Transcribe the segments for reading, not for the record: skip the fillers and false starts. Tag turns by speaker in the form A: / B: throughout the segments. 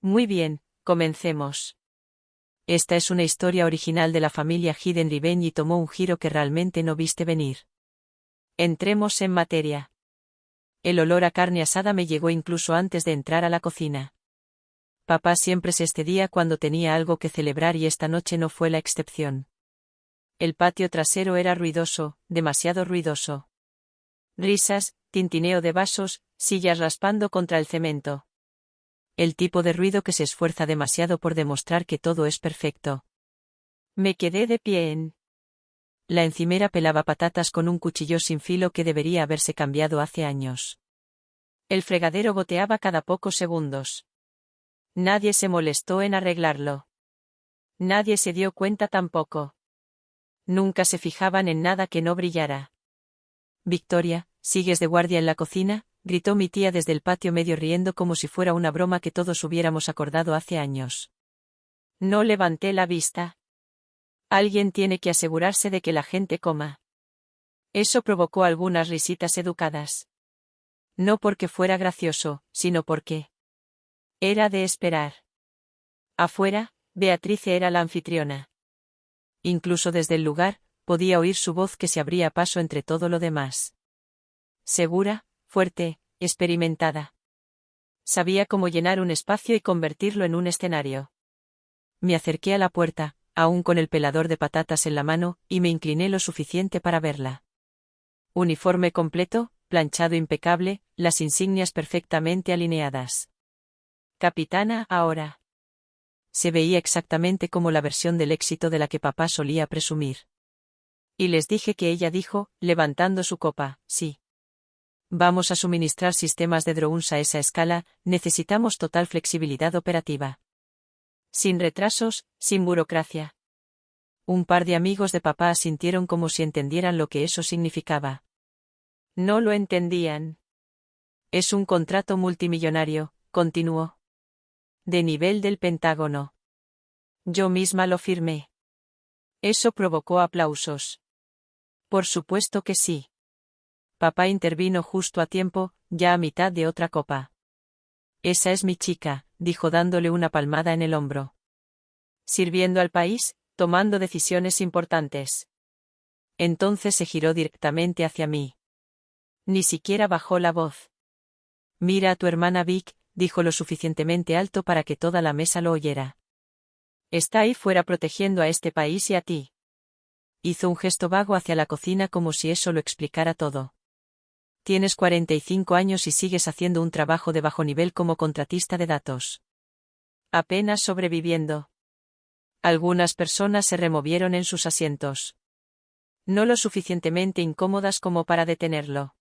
A: Muy bien, comencemos. Esta es una historia original de la familia Hidden Revenge y tomó un giro que realmente no viste venir. Entremos en materia. El olor a carne asada me llegó incluso antes de entrar a la cocina. Papá siempre se excedía cuando tenía algo que celebrar y esta noche no fue la excepción. El patio trasero era ruidoso, demasiado ruidoso. Risas, tintineo de vasos, sillas raspando contra el cemento. El tipo de ruido que se esfuerza demasiado por demostrar que todo es perfecto. Me quedé de pie en. La encimera pelaba patatas con un cuchillo sin filo que debería haberse cambiado hace años. El fregadero goteaba cada pocos segundos. Nadie se molestó en arreglarlo. Nadie se dio cuenta tampoco. Nunca se fijaban en nada que no brillara. Victoria, ¿sigues de guardia en la cocina?, gritó mi tía desde el patio medio riendo como si fuera una broma que todos hubiéramos acordado hace años. No levanté la vista. Alguien tiene que asegurarse de que la gente coma. Eso provocó algunas risitas educadas. No porque fuera gracioso, sino porque era de esperar. Afuera, Beatrice era la anfitriona. Incluso desde el lugar, podía oír su voz que se abría paso entre todo lo demás. Segura, fuerte, experimentada. Sabía cómo llenar un espacio y convertirlo en un escenario. Me acerqué a la puerta, aún con el pelador de patatas en la mano, y me incliné lo suficiente para verla. Uniforme completo, planchado impecable, las insignias perfectamente alineadas. Capitana ahora. Se veía exactamente como la versión del éxito de la que papá solía presumir. Y les dije que ella dijo, levantando su copa, sí. Vamos a suministrar sistemas de drones a esa escala, necesitamos total flexibilidad operativa. Sin retrasos, sin burocracia. Un par de amigos de papá asintieron como si entendieran lo que eso significaba. No lo entendían. Es un contrato multimillonario, continuó. De nivel del Pentágono. Yo misma lo firmé. Eso provocó aplausos. Por supuesto que sí. Papá intervino justo a tiempo, ya a mitad de otra copa. Esa es mi chica, dijo dándole una palmada en el hombro. Sirviendo al país, tomando decisiones importantes. Entonces se giró directamente hacia mí. Ni siquiera bajó la voz. Mira a tu hermana Vic, dijo lo suficientemente alto para que toda la mesa lo oyera. Está ahí fuera protegiendo a este país y a ti. Hizo un gesto vago hacia la cocina como si eso lo explicara todo. Tienes 45 años y sigues haciendo un trabajo de bajo nivel como contratista de datos. Apenas sobreviviendo. Algunas personas se removieron en sus asientos. No lo suficientemente incómodas como para detenerlo.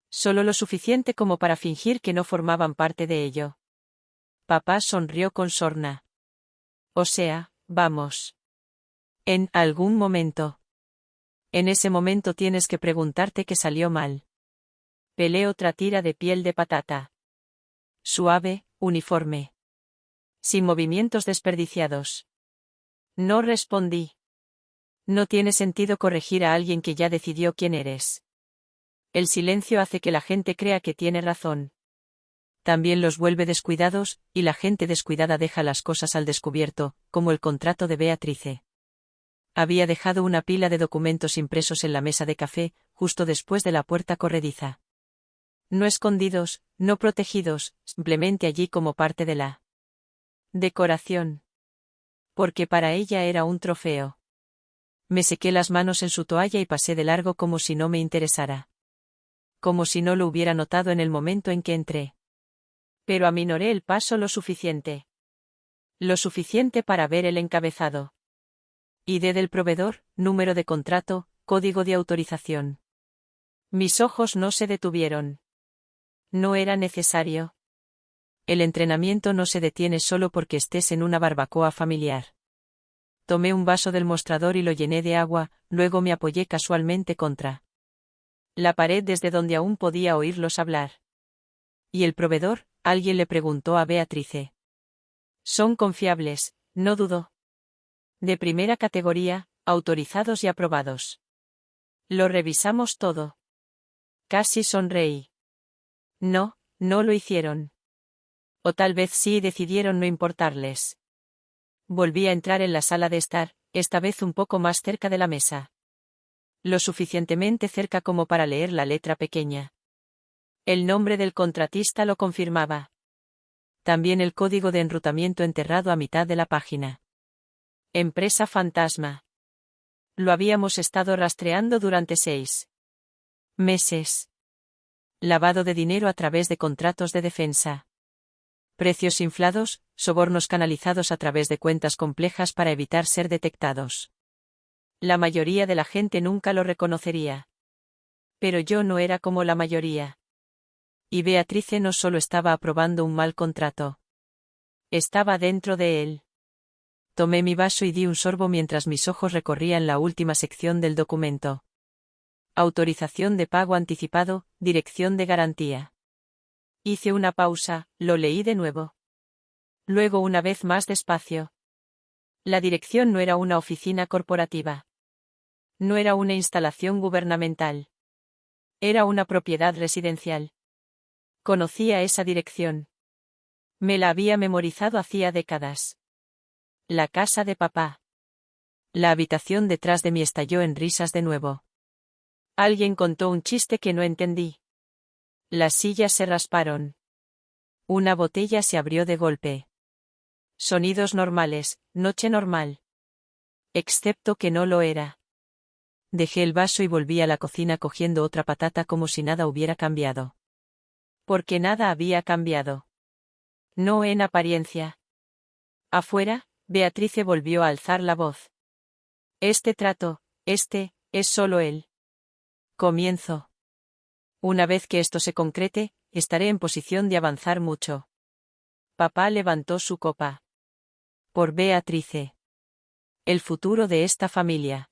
A: Solo lo suficiente como para fingir que no formaban parte de ello. Papá sonrió con sorna. O sea, vamos. En algún momento. En ese momento tienes que preguntarte qué salió mal. Pelé otra tira de piel de patata. Suave, uniforme. Sin movimientos desperdiciados. No respondí. No tiene sentido corregir a alguien que ya decidió quién eres. El silencio hace que la gente crea que tiene razón. También los vuelve descuidados, y la gente descuidada deja las cosas al descubierto, como el contrato de Beatrice. Había dejado una pila de documentos impresos en la mesa de café, justo después de la puerta corrediza. No escondidos, no protegidos, simplemente allí como parte de la decoración. Porque para ella era un trofeo. Me sequé las manos en su toalla y pasé de largo como si no me interesara. Como si no lo hubiera notado en el momento en que entré. Pero aminoré el paso lo suficiente. Lo suficiente para ver el encabezado. ID del proveedor, número de contrato, código de autorización. Mis ojos no se detuvieron. No era necesario. El entrenamiento no se detiene solo porque estés en una barbacoa familiar. Tomé un vaso del mostrador y lo llené de agua, luego me apoyé casualmente contra la pared desde donde aún podía oírlos hablar. ¿Y el proveedor?, alguien le preguntó a Beatrice. Son confiables, no dudó. De primera categoría, autorizados y aprobados. Lo revisamos todo. Casi sonreí. No, no lo hicieron. O tal vez sí decidieron no importarles. Volví a entrar en la sala de estar, esta vez un poco más cerca de la mesa. Lo suficientemente cerca como para leer la letra pequeña. El nombre del contratista lo confirmaba. También el código de enrutamiento enterrado a mitad de la página. Empresa fantasma. Lo habíamos estado rastreando durante 6 meses. Lavado de dinero a través de contratos de defensa. Precios inflados, sobornos canalizados a través de cuentas complejas para evitar ser detectados. La mayoría de la gente nunca lo reconocería. Pero yo no era como la mayoría. Y Beatrice no solo estaba aprobando un mal contrato. Estaba dentro de él. Tomé mi vaso y di un sorbo mientras mis ojos recorrían la última sección del documento. Autorización de pago anticipado, dirección de garantía. Hice una pausa, lo leí de nuevo. Luego una vez más despacio. La dirección no era una oficina corporativa. No era una instalación gubernamental. Era una propiedad residencial. Conocía esa dirección. Me la había memorizado hacía décadas. La casa de papá. La habitación detrás de mí estalló en risas de nuevo. Alguien contó un chiste que no entendí. Las sillas se rasparon. Una botella se abrió de golpe. Sonidos normales, noche normal. Excepto que no lo era. Dejé el vaso y volví a la cocina cogiendo otra patata como si nada hubiera cambiado. Porque nada había cambiado. No en apariencia. Afuera, Beatrice volvió a alzar la voz. Este trato, es solo él. Comienzo. Una vez que esto se concrete, estaré en posición de avanzar mucho. Papá levantó su copa. Por Beatrice. El futuro de esta familia.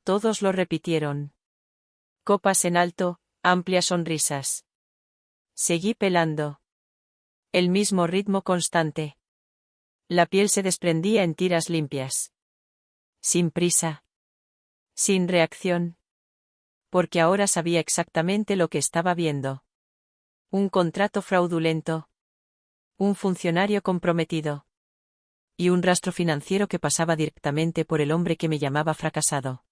A: Todos lo repitieron. Copas en alto, amplias sonrisas. Seguí pelando. El mismo ritmo constante. La piel se desprendía en tiras limpias. Sin prisa. Sin reacción. Porque ahora sabía exactamente lo que estaba viendo. Un contrato fraudulento. Un funcionario comprometido. Y un rastro financiero que pasaba directamente por el hombre que me llamaba fracasado.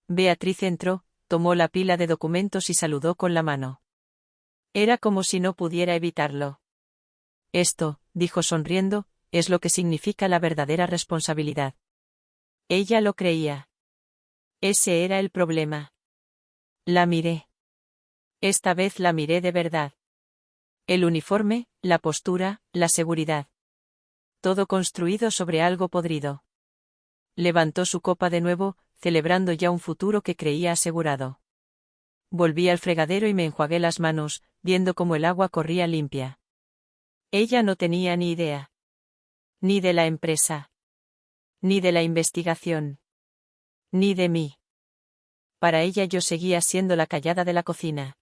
A: Beatriz entró, tomó la pila de documentos y saludó con la mano. Era como si no pudiera evitarlo. Esto, dijo sonriendo, es lo que significa la verdadera responsabilidad. Ella lo creía. Ese era el problema. La miré. Esta vez la miré de verdad. El uniforme, la postura, la seguridad. Todo construido sobre algo podrido. Levantó su copa de nuevo, celebrando ya un futuro que creía asegurado. Volví al fregadero y me enjuagué las manos, viendo cómo el agua corría limpia. Ella no tenía ni idea. Ni de la empresa. Ni de la investigación. Ni de mí. Para ella yo seguía siendo la callada de la cocina.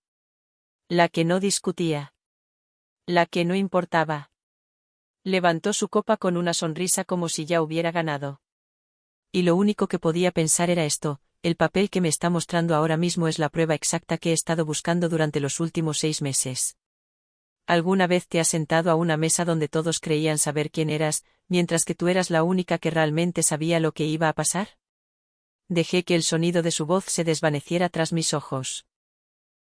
A: La que no discutía. La que no importaba. Levantó su copa con una sonrisa como si ya hubiera ganado. Y lo único que podía pensar era esto: el papel que me está mostrando ahora mismo es la prueba exacta que he estado buscando durante los últimos 6 meses. ¿Alguna vez te has sentado a una mesa donde todos creían saber quién eras, mientras que tú eras la única que realmente sabía lo que iba a pasar? Dejé que el sonido de su voz se desvaneciera tras mis ojos.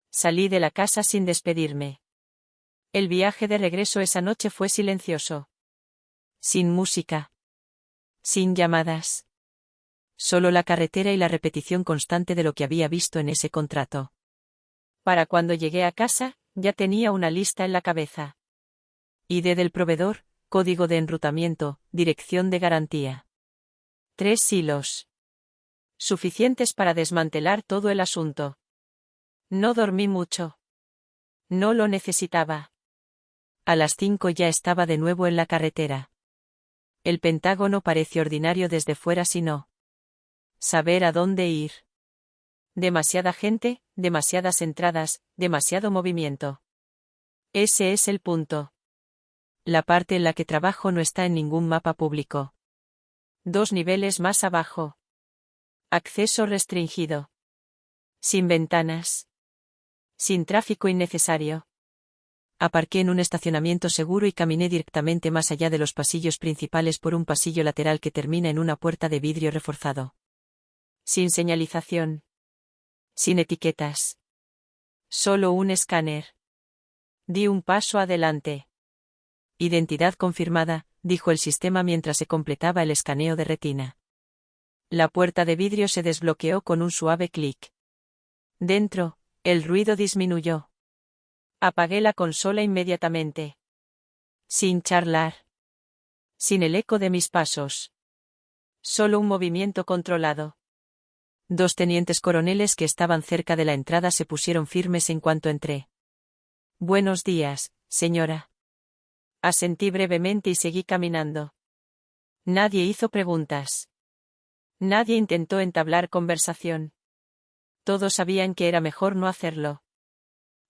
A: Salí de la casa sin despedirme. El viaje de regreso esa noche fue silencioso. Sin música. Sin llamadas. Solo la carretera y la repetición constante de lo que había visto en ese contrato. Para cuando llegué a casa, ya tenía una lista en la cabeza. ID del proveedor, código de enrutamiento, dirección de garantía. 3 hilos. Suficientes para desmantelar todo el asunto. No dormí mucho. No lo necesitaba. A las 5 ya estaba de nuevo en la carretera. El Pentágono parece ordinario desde fuera si no saber a dónde ir. Demasiada gente, demasiadas entradas, demasiado movimiento. Ese es el punto. La parte en la que trabajo no está en ningún mapa público. 2 niveles más abajo. Acceso restringido. Sin ventanas. Sin tráfico innecesario. Aparqué en un estacionamiento seguro y caminé directamente más allá de los pasillos principales por un pasillo lateral que termina en una puerta de vidrio reforzado. Sin señalización. Sin etiquetas. Solo un escáner. Di un paso adelante. Identidad confirmada, dijo el sistema mientras se completaba el escaneo de retina. La puerta de vidrio se desbloqueó con un suave clic. Dentro, el ruido disminuyó. Apagué la consola inmediatamente. Sin charlar. Sin el eco de mis pasos. Solo un movimiento controlado. 2 tenientes coroneles que estaban cerca de la entrada se pusieron firmes en cuanto entré. Buenos días, señora. Asentí brevemente y seguí caminando. Nadie hizo preguntas. Nadie intentó entablar conversación. Todos sabían que era mejor no hacerlo.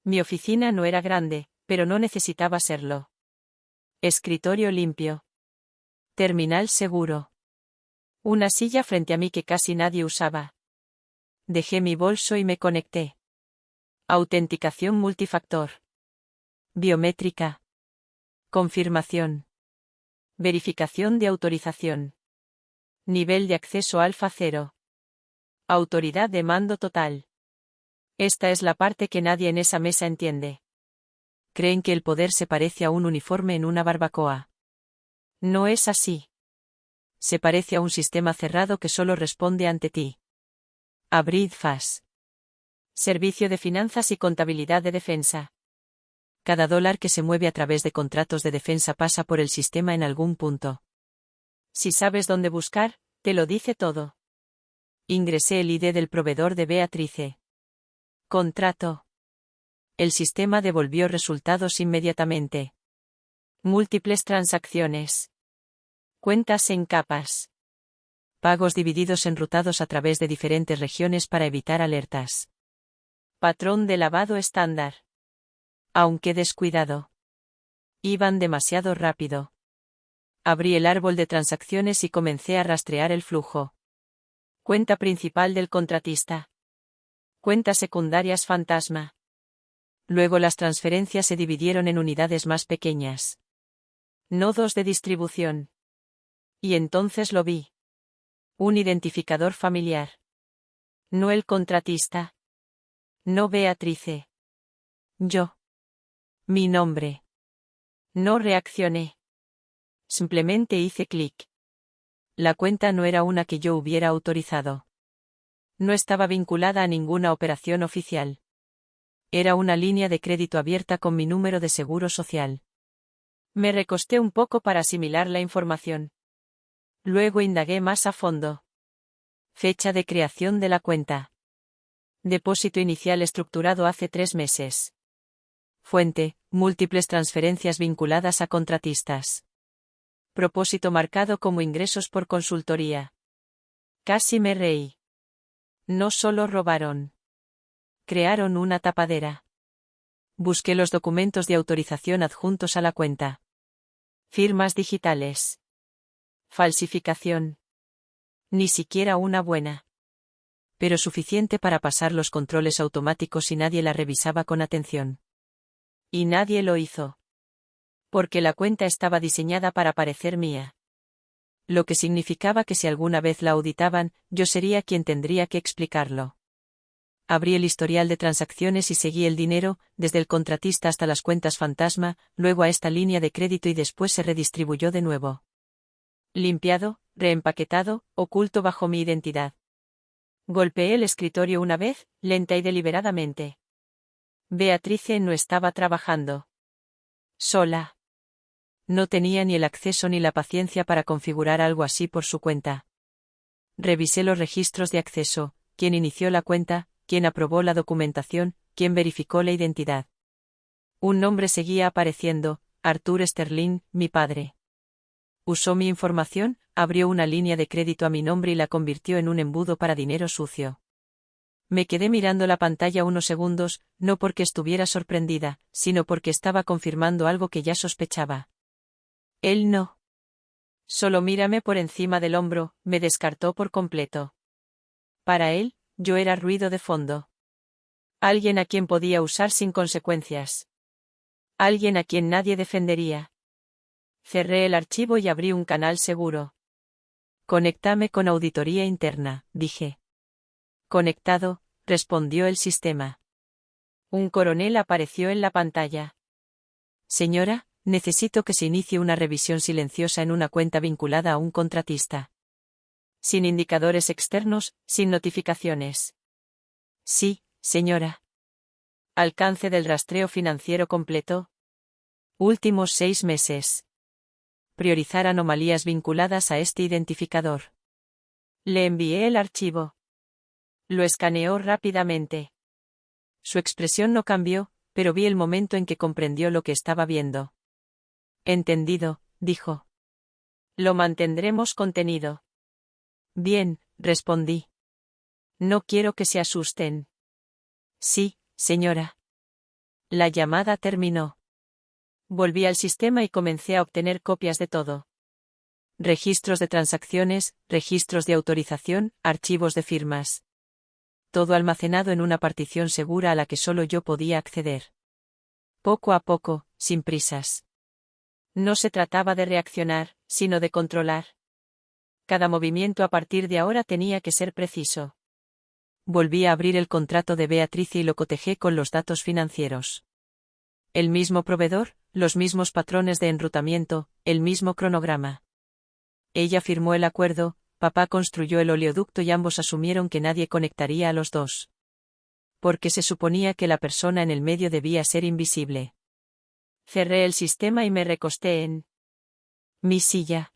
A: Mi oficina no era grande, pero no necesitaba serlo. Escritorio limpio. Terminal seguro. Una silla frente a mí que casi nadie usaba. Dejé mi bolso y me conecté. Autenticación multifactor. Biométrica. Confirmación. Verificación de autorización. Nivel de acceso alfa 0. Autoridad de mando total. Esta es la parte que nadie en esa mesa entiende. Creen que el poder se parece a un uniforme en una barbacoa. No es así. Se parece a un sistema cerrado que solo responde ante ti. Abrid FAS. Servicio de Finanzas y Contabilidad de Defensa. Cada dólar que se mueve a través de contratos de defensa pasa por el sistema en algún punto. Si sabes dónde buscar, te lo dice todo. Ingresé el ID del proveedor de Beatrice. Contrato. El sistema devolvió resultados inmediatamente. Múltiples transacciones. Cuentas en capas. Pagos divididos enrutados a través de diferentes regiones para evitar alertas. Patrón de lavado estándar. Aunque descuidado. Iban demasiado rápido. Abrí el árbol de transacciones y comencé a rastrear el flujo. Cuenta principal del contratista. Cuentas secundarias fantasma. Luego las transferencias se dividieron en unidades más pequeñas. Nodos de distribución. Y entonces lo vi. Un identificador familiar. No el contratista. No Beatrice. Yo. Mi nombre. No reaccioné. Simplemente hice clic. La cuenta no era una que yo hubiera autorizado. No estaba vinculada a ninguna operación oficial. Era una línea de crédito abierta con mi número de seguro social. Me recosté un poco para asimilar la información. Luego indagué más a fondo. Fecha de creación de la cuenta. Depósito inicial estructurado hace 3 meses. Fuente, múltiples transferencias vinculadas a contratistas. Propósito marcado como ingresos por consultoría. Casi me reí. No solo robaron. Crearon una tapadera. Busqué los documentos de autorización adjuntos a la cuenta. Firmas digitales. Falsificación. Ni siquiera una buena. Pero suficiente para pasar los controles automáticos y nadie la revisaba con atención. Y nadie lo hizo. Porque la cuenta estaba diseñada para parecer mía. Lo que significaba que si alguna vez la auditaban, yo sería quien tendría que explicarlo. Abrí el historial de transacciones y seguí el dinero, desde el contratista hasta las cuentas fantasma, luego a esta línea de crédito y después se redistribuyó de nuevo. Limpiado, reempaquetado, oculto bajo mi identidad. Golpeé el escritorio una vez, lenta y deliberadamente. Beatrice no estaba trabajando. Sola. No tenía ni el acceso ni la paciencia para configurar algo así por su cuenta. Revisé los registros de acceso, quién inició la cuenta, quién aprobó la documentación, quién verificó la identidad. Un nombre seguía apareciendo, Arthur Sterling, mi padre. Usó mi información, abrió una línea de crédito a mi nombre y la convirtió en un embudo para dinero sucio. Me quedé mirando la pantalla unos segundos, no porque estuviera sorprendida, sino porque estaba confirmando algo que ya sospechaba. Él no. Solo mírame por encima del hombro, me descartó por completo. Para él, yo era ruido de fondo. Alguien a quien podía usar sin consecuencias. Alguien a quien nadie defendería. Cerré el archivo y abrí un canal seguro. Conéctame con auditoría interna, dije. Conectado, respondió el sistema. Un coronel apareció en la pantalla. Señora, necesito que se inicie una revisión silenciosa en una cuenta vinculada a un contratista. Sin indicadores externos, sin notificaciones. Sí, señora. Alcance del rastreo financiero completo. Últimos 6 meses. Priorizar anomalías vinculadas a este identificador. Le envié el archivo. Lo escaneó rápidamente. Su expresión no cambió, pero vi el momento en que comprendió lo que estaba viendo. Entendido, dijo. Lo mantendremos contenido. Bien, respondí. No quiero que se asusten. Sí, señora. La llamada terminó. Volví al sistema y comencé a obtener copias de todo. Registros de transacciones, registros de autorización, archivos de firmas. Todo almacenado en una partición segura a la que solo yo podía acceder. Poco a poco, sin prisas. No se trataba de reaccionar, sino de controlar. Cada movimiento a partir de ahora tenía que ser preciso. Volví a abrir el contrato de Beatriz y lo cotejé con los datos financieros. El mismo proveedor, los mismos patrones de enrutamiento, el mismo cronograma. Ella firmó el acuerdo, papá construyó el oleoducto y ambos asumieron que nadie conectaría a los dos. Porque se suponía que la persona en el medio debía ser invisible. Cerré el sistema y me recosté en mi silla.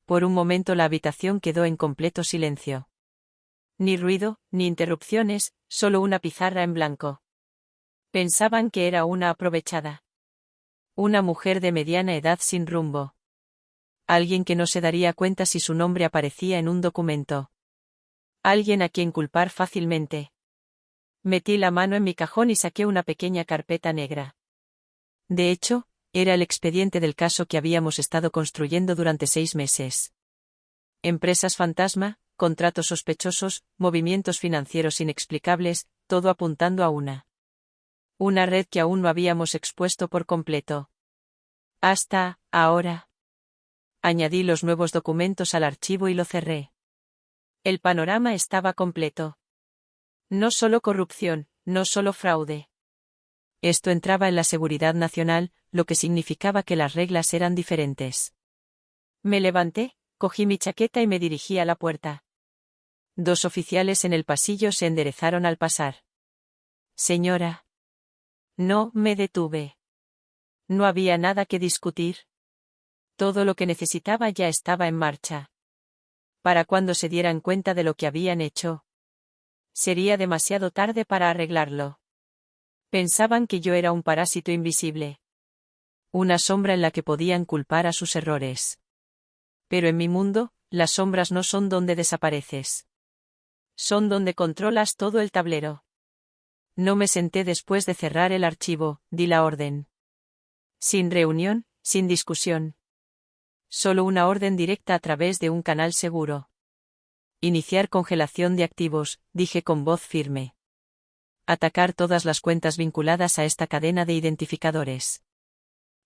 A: Por un momento la habitación quedó en completo silencio. Ni ruido, ni interrupciones, solo una pizarra en blanco. Pensaban que era una aprovechada. Una mujer de mediana edad sin rumbo. Alguien que no se daría cuenta si su nombre aparecía en un documento. Alguien a quien culpar fácilmente. Metí la mano en mi cajón y saqué una pequeña carpeta negra. De hecho, era el expediente del caso que habíamos estado construyendo durante 6 meses. Empresas fantasma, contratos sospechosos, movimientos financieros inexplicables, todo apuntando a una red que aún no habíamos expuesto por completo. Hasta ahora. Añadí los nuevos documentos al archivo y lo cerré. El panorama estaba completo. No solo corrupción, no solo fraude. Esto entraba en la seguridad nacional, lo que significaba que las reglas eran diferentes. Me levanté, cogí mi chaqueta y me dirigí a la puerta. 2 oficiales en el pasillo se enderezaron al pasar. Señora. No me detuve. No había nada que discutir. Todo lo que necesitaba ya estaba en marcha. Para cuando se dieran cuenta de lo que habían hecho. Sería demasiado tarde para arreglarlo. Pensaban que yo era un parásito invisible. Una sombra en la que podían culpar a sus errores. Pero en mi mundo, las sombras no son donde desapareces. Son donde controlas todo el tablero. No me senté después de cerrar el archivo, di la orden. Sin reunión, sin discusión. Solo una orden directa a través de un canal seguro. Iniciar congelación de activos, dije con voz firme. Atacar todas las cuentas vinculadas a esta cadena de identificadores.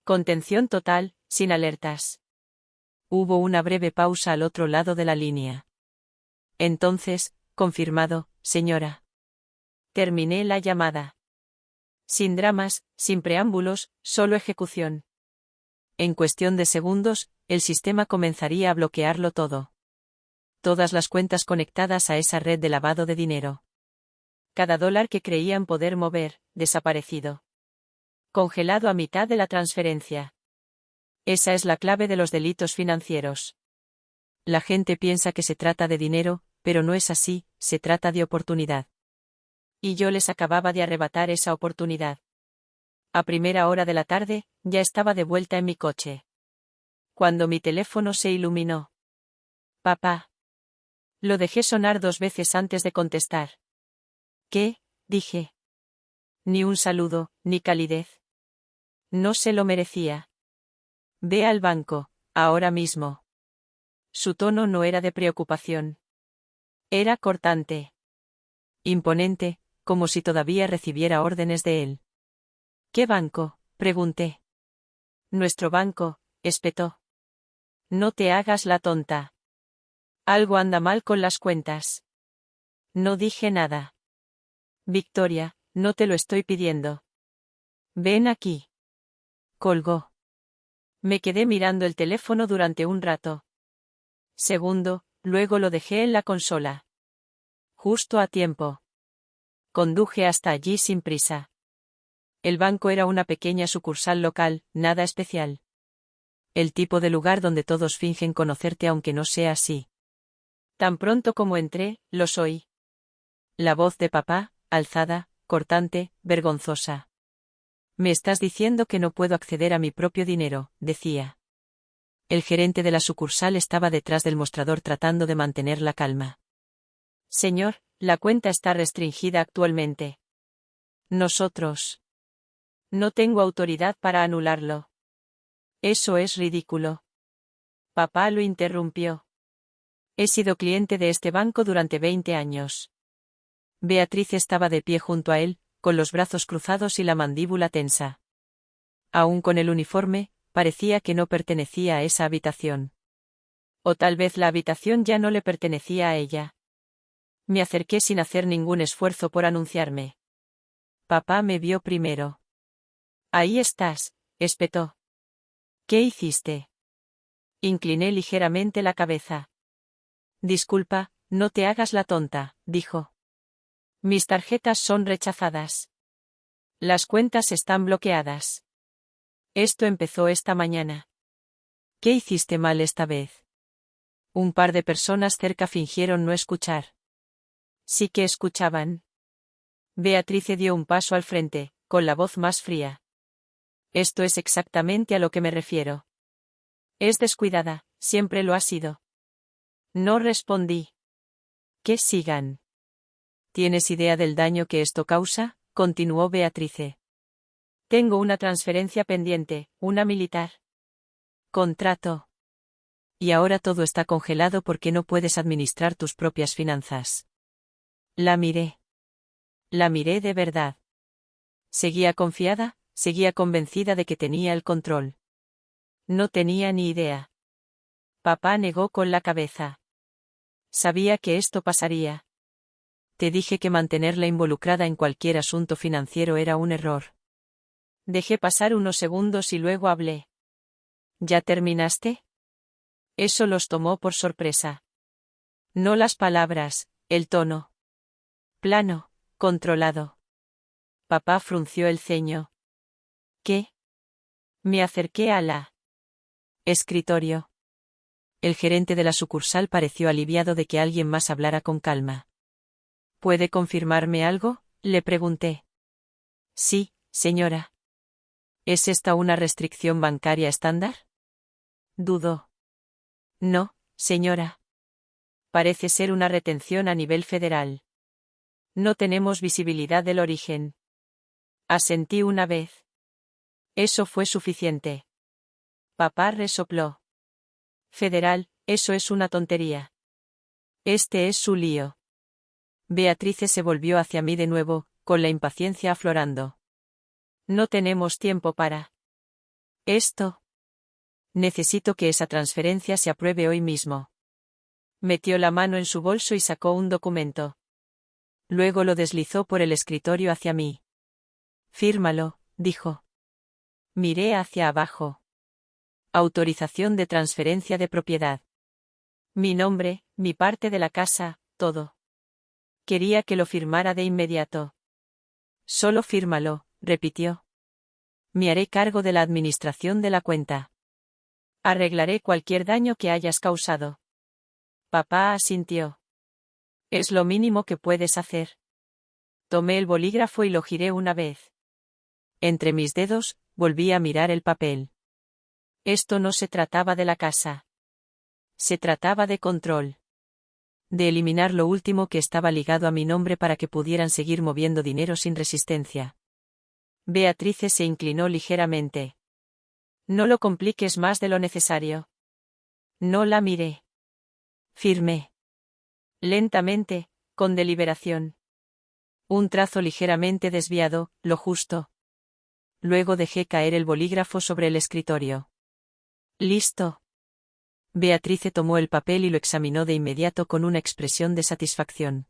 A: Contención total, sin alertas. Hubo una breve pausa al otro lado de la línea. Entonces, confirmado, señora. Terminé la llamada. Sin dramas, sin preámbulos, solo ejecución. En cuestión de segundos, el sistema comenzaría a bloquearlo todo. Todas las cuentas conectadas a esa red de lavado de dinero. Cada dólar que creían poder mover, desaparecido. Congelado a mitad de la transferencia. Esa es la clave de los delitos financieros. La gente piensa que se trata de dinero, pero no es así, se trata de oportunidad. Y yo les acababa de arrebatar esa oportunidad. A primera hora de la tarde, ya estaba de vuelta en mi coche. Cuando mi teléfono se iluminó. Papá. Lo dejé sonar 2 veces antes de contestar. ¿Qué? Dije. Ni un saludo, ni calidez. No se lo merecía. Ve al banco, ahora mismo. Su tono no era de preocupación. Era cortante. Imponente, como si todavía recibiera órdenes de él. ¿Qué banco?, Pregunté. Nuestro banco, espetó. No te hagas la tonta. Algo anda mal con las cuentas. No dije nada. Victoria, no te lo estoy pidiendo. Ven aquí. Colgó. Me quedé mirando el teléfono durante un rato. Segundo, luego lo dejé en la consola. Justo a tiempo. Conduje hasta allí sin prisa. El banco era una pequeña sucursal local, nada especial. El tipo de lugar donde todos fingen conocerte aunque no sea así. Tan pronto como entré, los oí. La voz de papá, alzada, cortante, vergonzosa. Me estás diciendo que no puedo acceder a mi propio dinero, decía. El gerente de la sucursal estaba detrás del mostrador tratando de mantener la calma. Señor, la cuenta está restringida actualmente. Nosotros. No tengo autoridad para anularlo. Eso es ridículo. Papá lo interrumpió. He sido cliente de este banco durante 20 años. Beatriz estaba de pie junto a él, con los brazos cruzados y la mandíbula tensa. Aún con el uniforme, parecía que no pertenecía a esa habitación. O tal vez la habitación ya no le pertenecía a ella. Me acerqué sin hacer ningún esfuerzo por anunciarme. Papá me vio primero. Ahí estás, espetó. ¿Qué hiciste? Incliné ligeramente la cabeza. Disculpa, no te hagas la tonta, dijo. Mis tarjetas son rechazadas. Las cuentas están bloqueadas. Esto empezó esta mañana. ¿Qué hiciste mal esta vez? Un par de personas cerca fingieron no escuchar. Sí que escuchaban. Beatriz dio un paso al frente, con la voz más fría. Esto es exactamente a lo que me refiero. Es descuidada, siempre lo ha sido. No respondí. Que sigan. ¿Tienes idea del daño que esto causa? Continuó Beatrice. Tengo una transferencia pendiente, una militar. Contrato. Y ahora todo está congelado porque no puedes administrar tus propias finanzas. La miré. La miré de verdad. Seguía confiada, seguía convencida de que tenía el control. No tenía ni idea. Papá negó con la cabeza. Sabía que esto pasaría. Te dije que mantenerla involucrada en cualquier asunto financiero era un error. Dejé pasar unos segundos y luego hablé. ¿Ya terminaste? Eso los tomó por sorpresa. No las palabras, el tono. Plano, controlado. Papá frunció el ceño. ¿Qué? Me acerqué a la escritorio. El gerente de la sucursal pareció aliviado de que alguien más hablara con calma. ¿Puede confirmarme algo? Le pregunté. Sí, señora. ¿Es esta una restricción bancaria estándar? Dudó. No, señora. Parece ser una retención a nivel federal. No tenemos visibilidad del origen. Asentí una vez. Eso fue suficiente. Papá resopló. Federal, eso es una tontería. Este es su lío. Beatrice se volvió hacia mí de nuevo, con la impaciencia aflorando. No tenemos tiempo para esto. Necesito que esa transferencia se apruebe hoy mismo. Metió la mano en su bolso y sacó un documento. Luego lo deslizó por el escritorio hacia mí. Fírmalo, dijo. Miré hacia abajo. Autorización de transferencia de propiedad. Mi nombre, mi parte de la casa, todo. Quería que lo firmara de inmediato. Solo fírmalo, repitió. Me haré cargo de la administración de la cuenta. Arreglaré cualquier daño que hayas causado. Papá asintió. Es lo mínimo que puedes hacer. Tomé el bolígrafo y lo giré una vez. Entre mis dedos, volví a mirar el papel. Esto no se trataba de la casa. Se trataba de control. De eliminar lo último que estaba ligado a mi nombre para que pudieran seguir moviendo dinero sin resistencia. Beatrice se inclinó ligeramente. No lo compliques más de lo necesario. No la miré. Firmé. Lentamente, con deliberación. Un trazo ligeramente desviado, lo justo. luego dejé caer el bolígrafo sobre el escritorio. ¿Listo? Beatrice tomó el papel y lo examinó de inmediato con una expresión de satisfacción.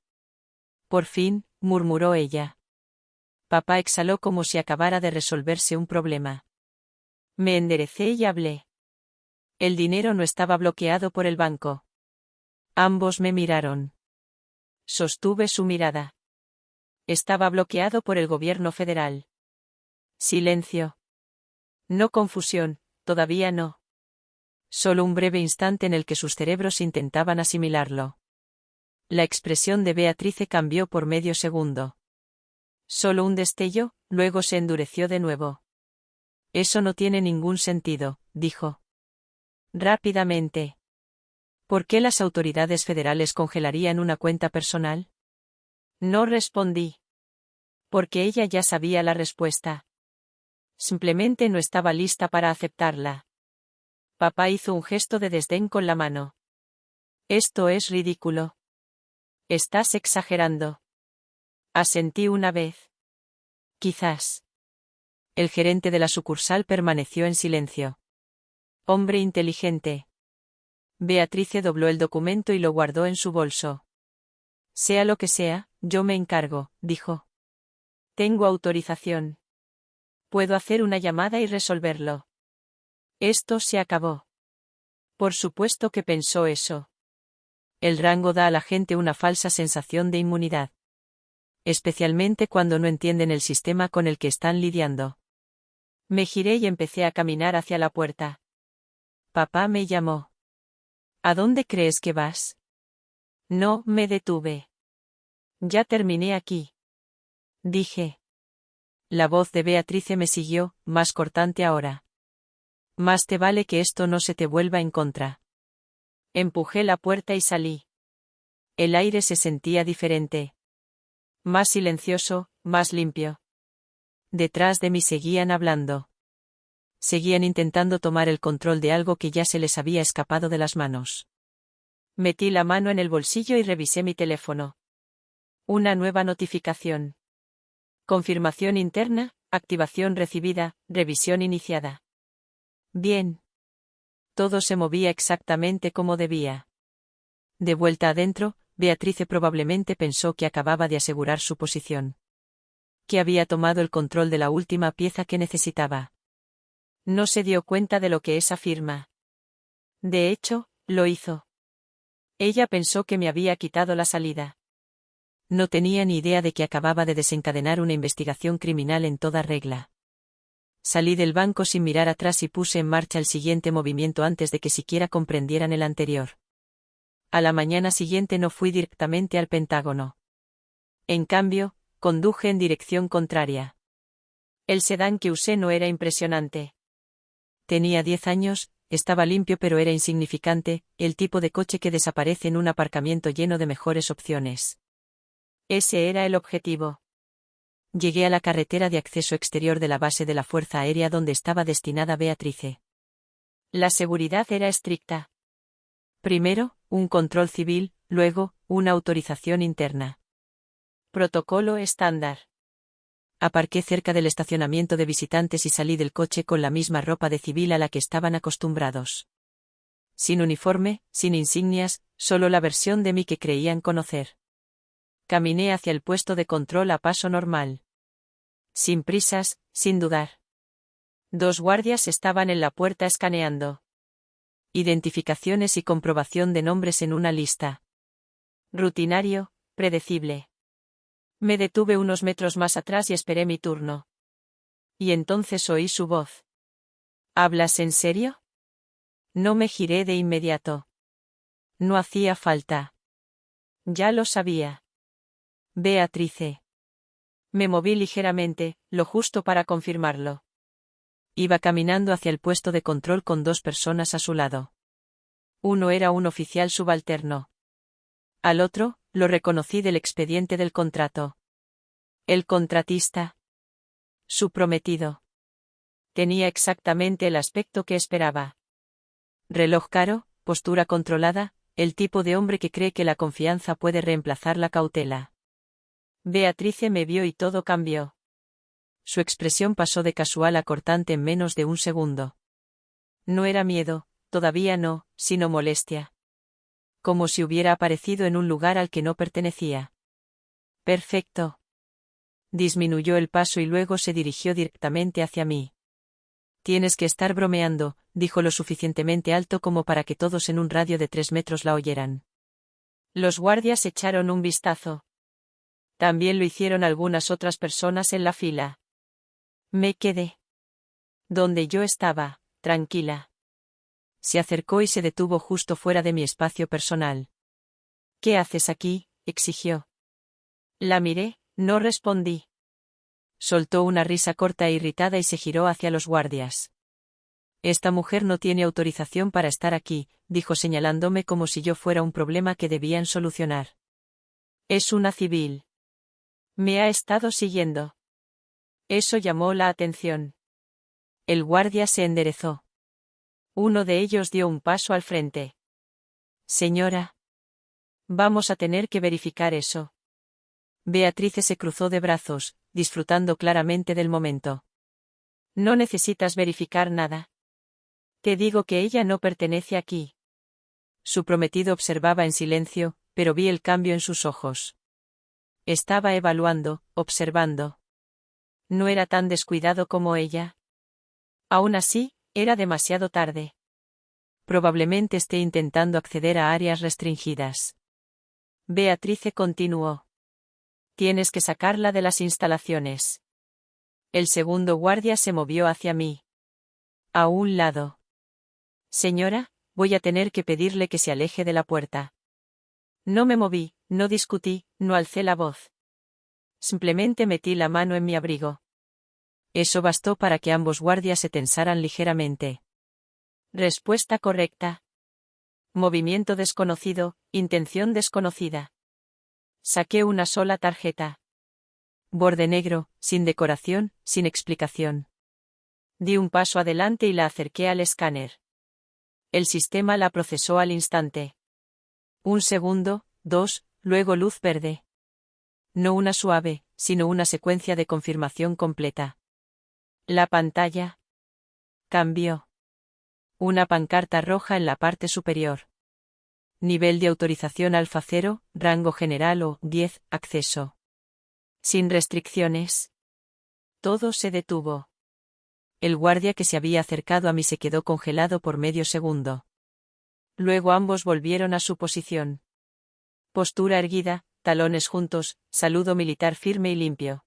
A: Por fin, murmuró ella. Papá exhaló como si acabara de resolverse un problema. Me enderecé y hablé. El dinero no estaba bloqueado por el banco. Ambos me miraron. Sostuve su mirada. Estaba bloqueado por el gobierno federal. Silencio. No confusión, todavía no. Solo un breve instante en el que sus cerebros intentaban asimilarlo. La expresión de Beatrice cambió por medio segundo. Solo un destello, luego se endureció de nuevo. Eso no tiene ningún sentido, dijo. Rápidamente. ¿Por qué las autoridades federales congelarían una cuenta personal? No respondí. Porque ella ya sabía la respuesta. Simplemente no estaba lista para aceptarla. Papá hizo un gesto de desdén con la mano. Esto es ridículo. Estás exagerando. Asentí una vez. Quizás. El gerente de la sucursal permaneció en silencio. Hombre inteligente. Beatrice dobló el documento y lo guardó en su bolso. Sea lo que sea, yo me encargo, dijo. Tengo autorización. Puedo hacer una llamada y resolverlo. Esto se acabó. Por supuesto que pensó eso. El rango da a la gente una falsa sensación de inmunidad. Especialmente cuando no entienden el sistema con el que están lidiando. Me giré y empecé a caminar hacia la puerta. Papá me llamó. ¿A dónde crees que vas? No, me detuve. Ya terminé aquí. Dije. La voz de Beatrice me siguió, más cortante ahora. Más te vale que esto no se te vuelva en contra. Empujé la puerta y salí. El aire se sentía diferente. Más silencioso, más limpio. Detrás de mí seguían hablando. Seguían intentando tomar el control de algo que ya se les había escapado de las manos. Metí la mano en el bolsillo y revisé mi teléfono. Una nueva notificación. Confirmación interna, activación recibida, revisión iniciada. Bien. Todo se movía exactamente como debía. De vuelta adentro, Beatrice probablemente pensó que acababa de asegurar su posición. Que había tomado el control de la última pieza que necesitaba. No se dio cuenta de lo que esa firma. De hecho, lo hizo. Ella pensó que me había quitado la salida. No tenía ni idea de que acababa de desencadenar una investigación criminal en toda regla. Salí del banco sin mirar atrás y puse en marcha el siguiente movimiento antes de que siquiera comprendieran el anterior. A la mañana siguiente no fui directamente al Pentágono. En cambio, conduje en dirección contraria. El sedán que usé no era impresionante. Tenía 10 años, estaba limpio pero era insignificante, el tipo de coche que desaparece en un aparcamiento lleno de mejores opciones. Ese era el objetivo. Llegué a la carretera de acceso exterior de la base de la Fuerza Aérea donde estaba destinada Beatrice. La seguridad era estricta. Primero, un control civil, luego, una autorización interna. Protocolo estándar. Aparqué cerca del estacionamiento de visitantes y salí del coche con la misma ropa de civil a la que estaban acostumbrados. Sin uniforme, sin insignias, solo la versión de mí que creían conocer. Caminé hacia el puesto de control a paso normal. Sin prisas, sin dudar. 2 guardias estaban en la puerta escaneando. Identificaciones y comprobación de nombres en una lista. Rutinario, predecible. Me detuve unos metros más atrás y esperé mi turno. Y entonces oí su voz. ¿Hablas en serio? No me giré de inmediato. No hacía falta. Ya lo sabía. Beatrice. Me moví ligeramente, lo justo para confirmarlo. Iba caminando hacia el puesto de control con 2 personas a su lado. Uno era un oficial subalterno. Al otro, lo reconocí del expediente del contrato. El contratista. Su prometido. Tenía exactamente el aspecto que esperaba. Reloj caro, postura controlada, el tipo de hombre que cree que la confianza puede reemplazar la cautela. Beatrice me vio y todo cambió. Su expresión pasó de casual a cortante en menos de un segundo. No era miedo, todavía no, sino molestia. Como si hubiera aparecido en un lugar al que no pertenecía. Perfecto. Disminuyó el paso y luego se dirigió directamente hacia mí. Tienes que estar bromeando, dijo lo suficientemente alto como para que todos en un radio de 3 metros la oyeran. Los guardias echaron un vistazo. También lo hicieron algunas otras personas en la fila. Me quedé donde yo estaba, tranquila. Se acercó y se detuvo justo fuera de mi espacio personal. ¿Qué haces aquí?, exigió. La miré, no respondí. Soltó una risa corta e irritada y se giró hacia los guardias. Esta mujer no tiene autorización para estar aquí, dijo señalándome como si yo fuera un problema que debían solucionar. Es una civil. Me ha estado siguiendo. Eso llamó la atención. El guardia se enderezó. Uno de ellos dio un paso al frente. Señora. Vamos a tener que verificar eso. Beatrice se cruzó de brazos, disfrutando claramente del momento. No necesitas verificar nada. Te digo que ella no pertenece aquí. Su prometido observaba en silencio, pero vi el cambio en sus ojos. Estaba evaluando, observando. No era tan descuidado como ella. Aún así, era demasiado tarde. Probablemente esté intentando acceder a áreas restringidas. Beatrice continuó. Tienes que sacarla de las instalaciones. El segundo guardia se movió hacia mí. A un lado. Señora, voy a tener que pedirle que se aleje de la puerta. No me moví, no discutí, no alcé la voz. Simplemente metí la mano en mi abrigo. Eso bastó para que ambos guardias se tensaran ligeramente. Respuesta correcta. Movimiento desconocido, intención desconocida. Saqué una sola tarjeta. Borde negro, sin decoración, sin explicación. Di un paso adelante y la acerqué al escáner. El sistema la procesó al instante. Un segundo, 2, luego luz verde. No una suave, sino una secuencia de confirmación completa. La pantalla cambió. Una pancarta roja en la parte superior. Nivel de autorización Alfa 0, rango general o 10, acceso. Sin restricciones. Todo se detuvo. El guardia que se había acercado a mí se quedó congelado por medio segundo. Luego ambos volvieron a su posición. Postura erguida, talones juntos, saludo militar firme y limpio.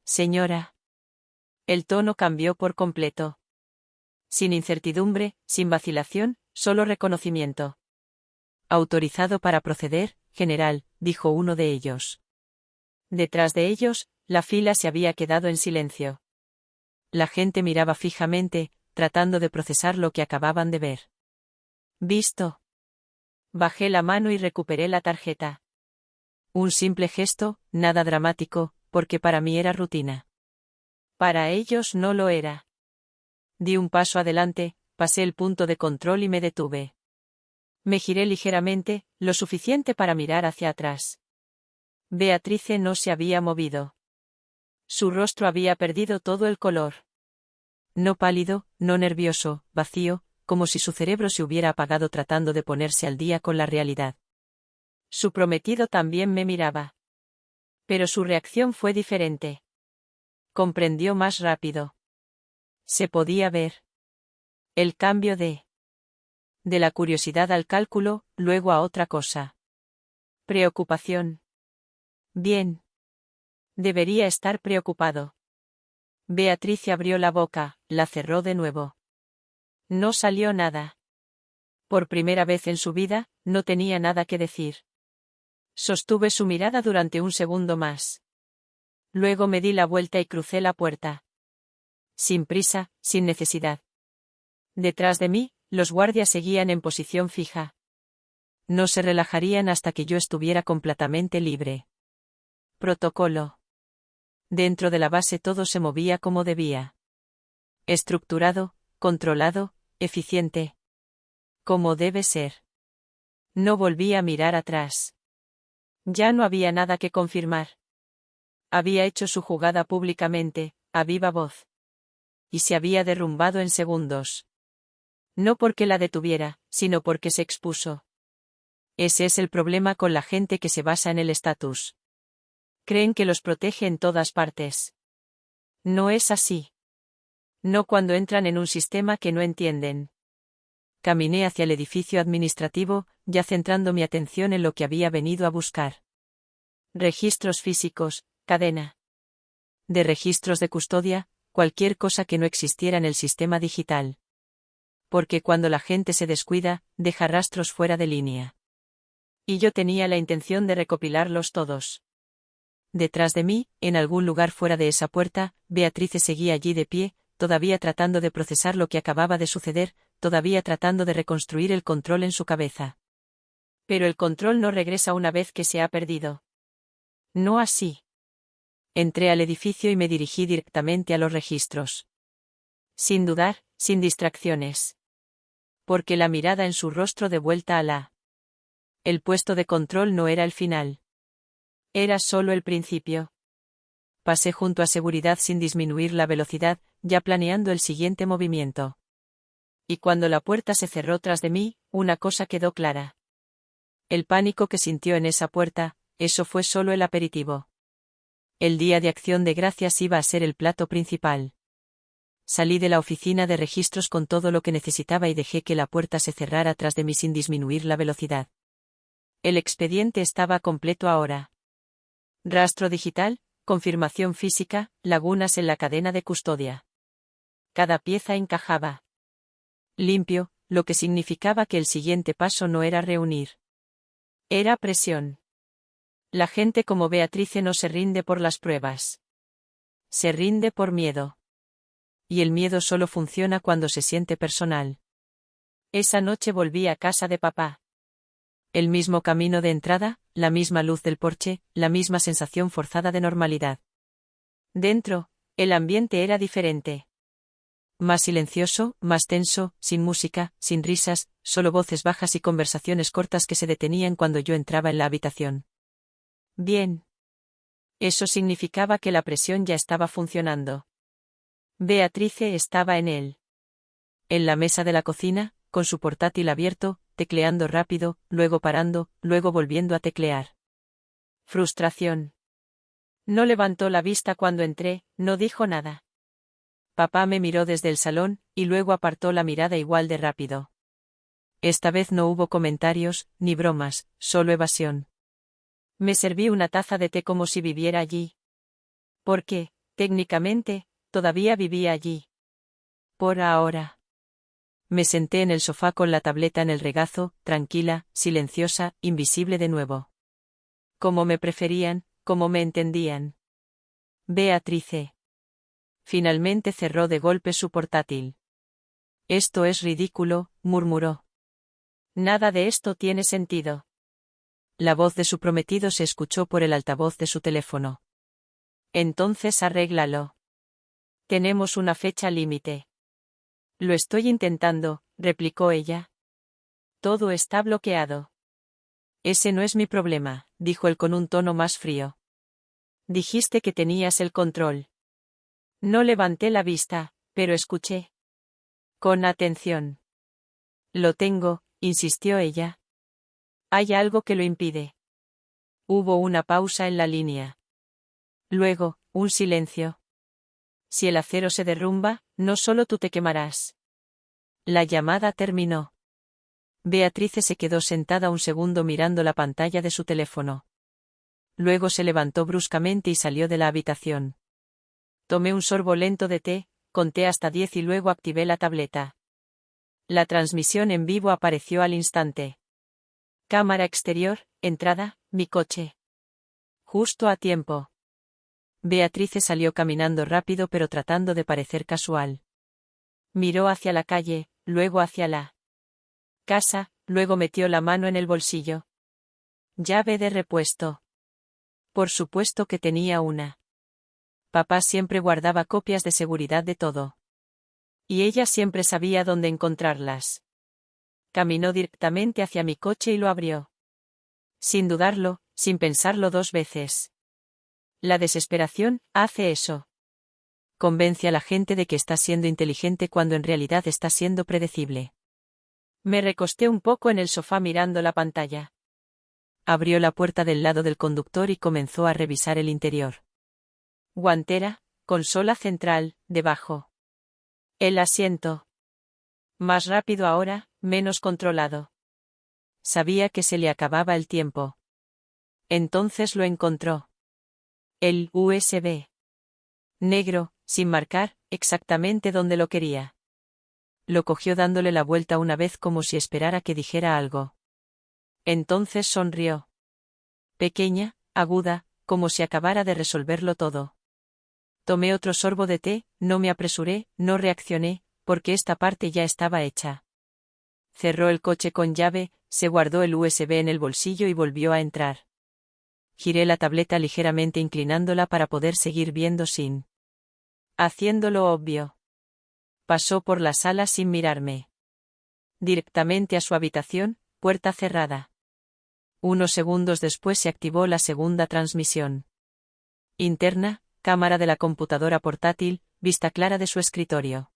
A: Señora. El tono cambió por completo. Sin incertidumbre, sin vacilación, solo reconocimiento. Autorizado para proceder, general, dijo uno de ellos. Detrás de ellos, la fila se había quedado en silencio. La gente miraba fijamente, tratando de procesar lo que acababan de ver. Visto. Bajé la mano y recuperé la tarjeta. Un simple gesto, nada dramático, porque para mí era rutina. Para ellos no lo era. Di un paso adelante, pasé el punto de control y me detuve. Me giré ligeramente, lo suficiente para mirar hacia atrás. Beatrice no se había movido. Su rostro había perdido todo el color. No pálido, no nervioso, vacío, como si su cerebro se hubiera apagado tratando de ponerse al día con la realidad. Su prometido también me miraba. Pero su reacción fue diferente. Comprendió más rápido. Se podía ver. El cambio de la curiosidad al cálculo, luego a otra cosa. Preocupación. Bien. Debería estar preocupado. Beatrice abrió la boca, la cerró de nuevo. No salió nada. Por primera vez en su vida, no tenía nada que decir. Sostuve su mirada durante un segundo más. Luego me di la vuelta y crucé la puerta. Sin prisa, sin necesidad. Detrás de mí, los guardias seguían en posición fija. No se relajarían hasta que yo estuviera completamente libre. Protocolo. Dentro de la base todo se movía como debía. Estructurado, controlado, eficiente. Como debe ser. No volví a mirar atrás. Ya no había nada que confirmar. Había hecho su jugada públicamente, a viva voz. Y se había derrumbado en segundos. No porque la detuviera, sino porque se expuso. Ese es el problema con la gente que se basa en el estatus. Creen que los protege en todas partes. No es así. No cuando entran en un sistema que no entienden. Caminé hacia el edificio administrativo, ya centrando mi atención en lo que había venido a buscar. Registros físicos, cadena de registros de custodia, cualquier cosa que no existiera en el sistema digital. Porque cuando la gente se descuida, deja rastros fuera de línea. Y yo tenía la intención de recopilarlos todos. Detrás de mí, en algún lugar fuera de esa puerta, Beatrice seguía allí de pie, todavía tratando de procesar lo que acababa de suceder, todavía tratando de reconstruir el control en su cabeza. Pero el control no regresa una vez que se ha perdido. No así. Entré al edificio y me dirigí directamente a los registros. Sin dudar, sin distracciones. Porque la mirada en su rostro de vuelta a la. El puesto de control no era el final. Era solo el principio. Pasé junto a seguridad sin disminuir la velocidad, ya planeando el siguiente movimiento. Y cuando la puerta se cerró tras de mí, una cosa quedó clara. El pánico que sintió en esa puerta, eso fue solo el aperitivo. El día de Acción de Gracias iba a ser el plato principal. Salí de la oficina de registros con todo lo que necesitaba y dejé que la puerta se cerrara tras de mí sin disminuir la velocidad. El expediente estaba completo ahora. Rastro digital, confirmación física, lagunas en la cadena de custodia. Cada pieza encajaba. Limpio, lo que significaba que el siguiente paso no era reunir. Era presión. La gente como Beatrice no se rinde por las pruebas. Se rinde por miedo. Y el miedo solo funciona cuando se siente personal. Esa noche volví a casa de papá. El mismo camino de entrada, la misma luz del porche, la misma sensación forzada de normalidad. Dentro, el ambiente era diferente. Más silencioso, más tenso, sin música, sin risas, solo voces bajas y conversaciones cortas que se detenían cuando yo entraba en la habitación. Bien. Eso significaba que la presión ya estaba funcionando. Beatrice estaba en él. En la mesa de la cocina, con su portátil abierto, tecleando rápido, luego parando, luego volviendo a teclear. Frustración. No levantó la vista cuando entré, no dijo nada. Papá me miró desde el salón, y luego apartó la mirada igual de rápido. Esta vez no hubo comentarios, ni bromas, solo evasión. Me serví una taza de té como si viviera allí. Porque, técnicamente, todavía vivía allí. Por ahora. Me senté en el sofá con la tableta en el regazo, tranquila, silenciosa, invisible de nuevo. Como me preferían, como me entendían. Beatrice. Finalmente cerró de golpe su portátil. Esto es ridículo, murmuró. Nada de esto tiene sentido. La voz de su prometido se escuchó por el altavoz de su teléfono. Entonces arréglalo. Tenemos una fecha límite. Lo estoy intentando, replicó ella. Todo está bloqueado. Ese no es mi problema, dijo él con un tono más frío. Dijiste que tenías el control. No levanté la vista, pero escuché. Con atención. Lo tengo, insistió ella. Hay algo que lo impide. Hubo una pausa en la línea. Luego, un silencio. Si el acero se derrumba, no solo tú te quemarás. La llamada terminó. Beatrice se quedó sentada un segundo mirando la pantalla de su teléfono. Luego se levantó bruscamente y salió de la habitación. Tomé un sorbo lento de té, conté hasta 10 y luego activé la tableta. La transmisión en vivo apareció al instante. Cámara exterior, entrada, mi coche. Justo a tiempo. Beatrice salió caminando rápido pero tratando de parecer casual. Miró hacia la calle, luego hacia la casa, luego metió la mano en el bolsillo. Llave de repuesto. Por supuesto que tenía una. Papá siempre guardaba copias de seguridad de todo. Y ella siempre sabía dónde encontrarlas. Caminó directamente hacia mi coche y lo abrió. Sin dudarlo, sin pensarlo 2 veces. La desesperación hace eso. Convence a la gente de que está siendo inteligente cuando en realidad está siendo predecible. Me recosté un poco en el sofá mirando la pantalla. Abrió la puerta del lado del conductor y comenzó a revisar el interior. Guantera, consola central, debajo. El asiento. Más rápido ahora, menos controlado. Sabía que se le acababa el tiempo. Entonces lo encontró. El USB. Negro, sin marcar exactamente dónde lo quería. Lo cogió dándole la vuelta una vez como si esperara que dijera algo. Entonces sonrió. Pequeña, aguda, como si acabara de resolverlo todo. Tomé otro sorbo de té, no me apresuré, no reaccioné, porque esta parte ya estaba hecha. Cerró el coche con llave, se guardó el USB en el bolsillo y volvió a entrar. Giré la tableta ligeramente inclinándola para poder seguir viendo sin. Haciéndolo obvio. Pasó por la sala sin mirarme. Directamente a su habitación, puerta cerrada. Unos segundos después se activó la segunda transmisión. Interna, cámara de la computadora portátil, vista clara de su escritorio.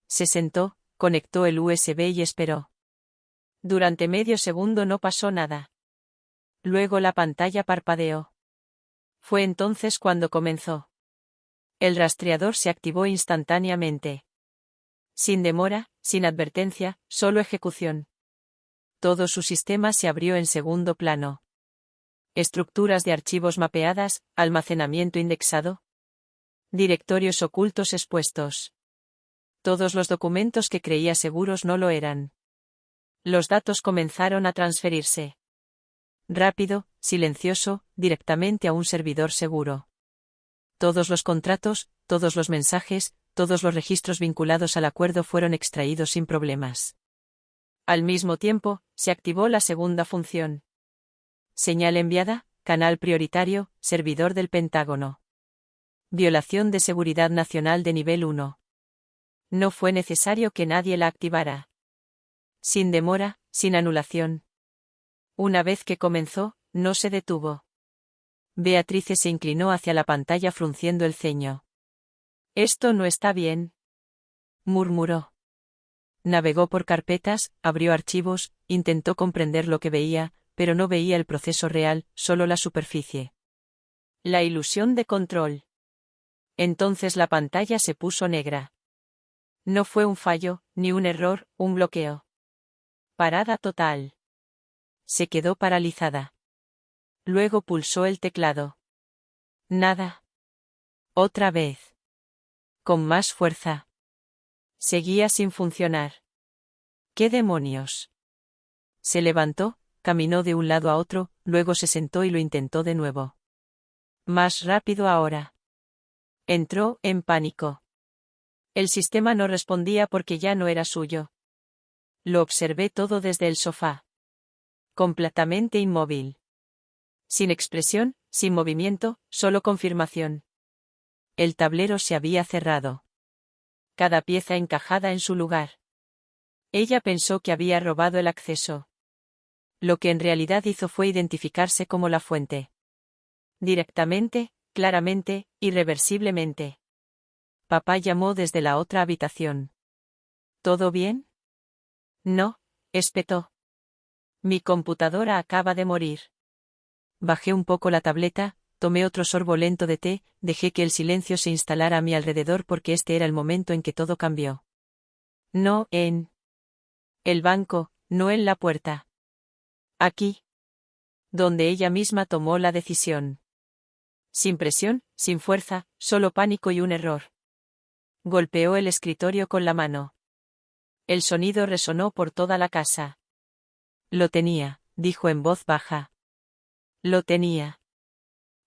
A: Se sentó, conectó el USB y esperó. Durante medio segundo no pasó nada. Luego la pantalla parpadeó. Fue entonces cuando comenzó. El rastreador se activó instantáneamente. Sin demora, sin advertencia, solo ejecución. Todo su sistema se abrió en segundo plano. Estructuras de archivos mapeadas, almacenamiento indexado. Directorios ocultos expuestos. Todos los documentos que creía seguros no lo eran. Los datos comenzaron a transferirse. Rápido, silencioso, directamente a un servidor seguro. Todos los contratos, todos los mensajes, todos los registros vinculados al acuerdo fueron extraídos sin problemas. Al mismo tiempo, se activó la segunda función. Señal enviada, canal prioritario, servidor del Pentágono. Violación de seguridad nacional de nivel 1. No fue necesario que nadie la activara. Sin demora, sin anulación. Una vez que comenzó, no se detuvo. Beatrice se inclinó hacia la pantalla frunciendo el ceño. «Esto no está bien», murmuró. Navegó por carpetas, abrió archivos, intentó comprender lo que veía, pero no veía el proceso real, solo la superficie. La ilusión de control. Entonces la pantalla se puso negra. No fue un fallo, ni un error, un bloqueo. Parada total. Se quedó paralizada. Luego pulsó el teclado. Nada. Otra vez. Con más fuerza. Seguía sin funcionar. ¿Qué demonios? Se levantó, caminó de un lado a otro, luego se sentó y lo intentó de nuevo. Más rápido ahora. Entró en pánico. El sistema no respondía porque ya no era suyo. Lo observé todo desde el sofá. Completamente inmóvil. Sin expresión, sin movimiento, solo confirmación. El tablero se había cerrado. Cada pieza encajada en su lugar. Ella pensó que había robado el acceso. Lo que en realidad hizo fue identificarse como la fuente. Directamente, claramente, irreversiblemente. Papá llamó desde la otra habitación. ¿Todo bien? No, espetó. Mi computadora acaba de morir. Bajé un poco la tableta, tomé otro sorbo lento de té, dejé que el silencio se instalara a mi alrededor porque este era el momento en que todo cambió. No en el banco, no en la puerta. Aquí. Donde ella misma tomó la decisión. Sin presión, sin fuerza, solo pánico y un error. Golpeó el escritorio con la mano. El sonido resonó por toda la casa. Lo tenía, dijo en voz baja. Lo tenía.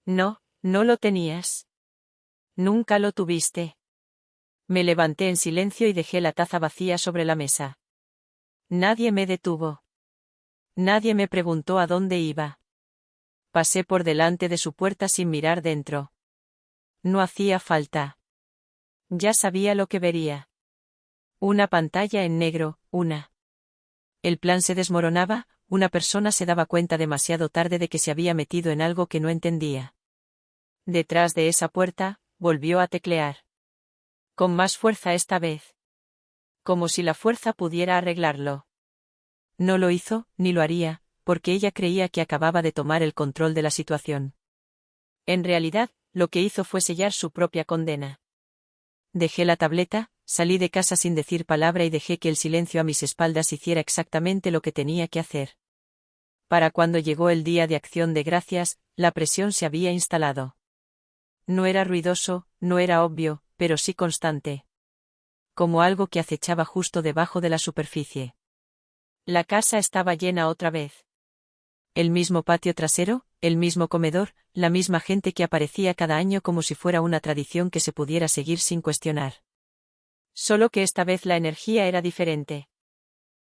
A: No, no lo tenías. Nunca lo tuviste. Me levanté en silencio y dejé la taza vacía sobre la mesa. Nadie me detuvo. Nadie me preguntó a dónde iba. Pasé por delante de su puerta sin mirar dentro. No hacía falta. Ya sabía lo que vería. Una pantalla en negro, una. El plan se desmoronaba, una persona se daba cuenta demasiado tarde de que se había metido en algo que no entendía. Detrás de esa puerta, volvió a teclear. Con más fuerza esta vez. Como si la fuerza pudiera arreglarlo. No lo hizo, ni lo haría, porque ella creía que acababa de tomar el control de la situación. En realidad, lo que hizo fue sellar su propia condena. Dejé la tableta, salí de casa sin decir palabra y dejé que el silencio a mis espaldas hiciera exactamente lo que tenía que hacer. Para cuando llegó el día de Acción de Gracias, la presión se había instalado. No era ruidoso, no era obvio, pero sí constante. Como algo que acechaba justo debajo de la superficie. La casa estaba llena otra vez. El mismo patio trasero, el mismo comedor, la misma gente que aparecía cada año como si fuera una tradición que se pudiera seguir sin cuestionar. Solo que esta vez la energía era diferente.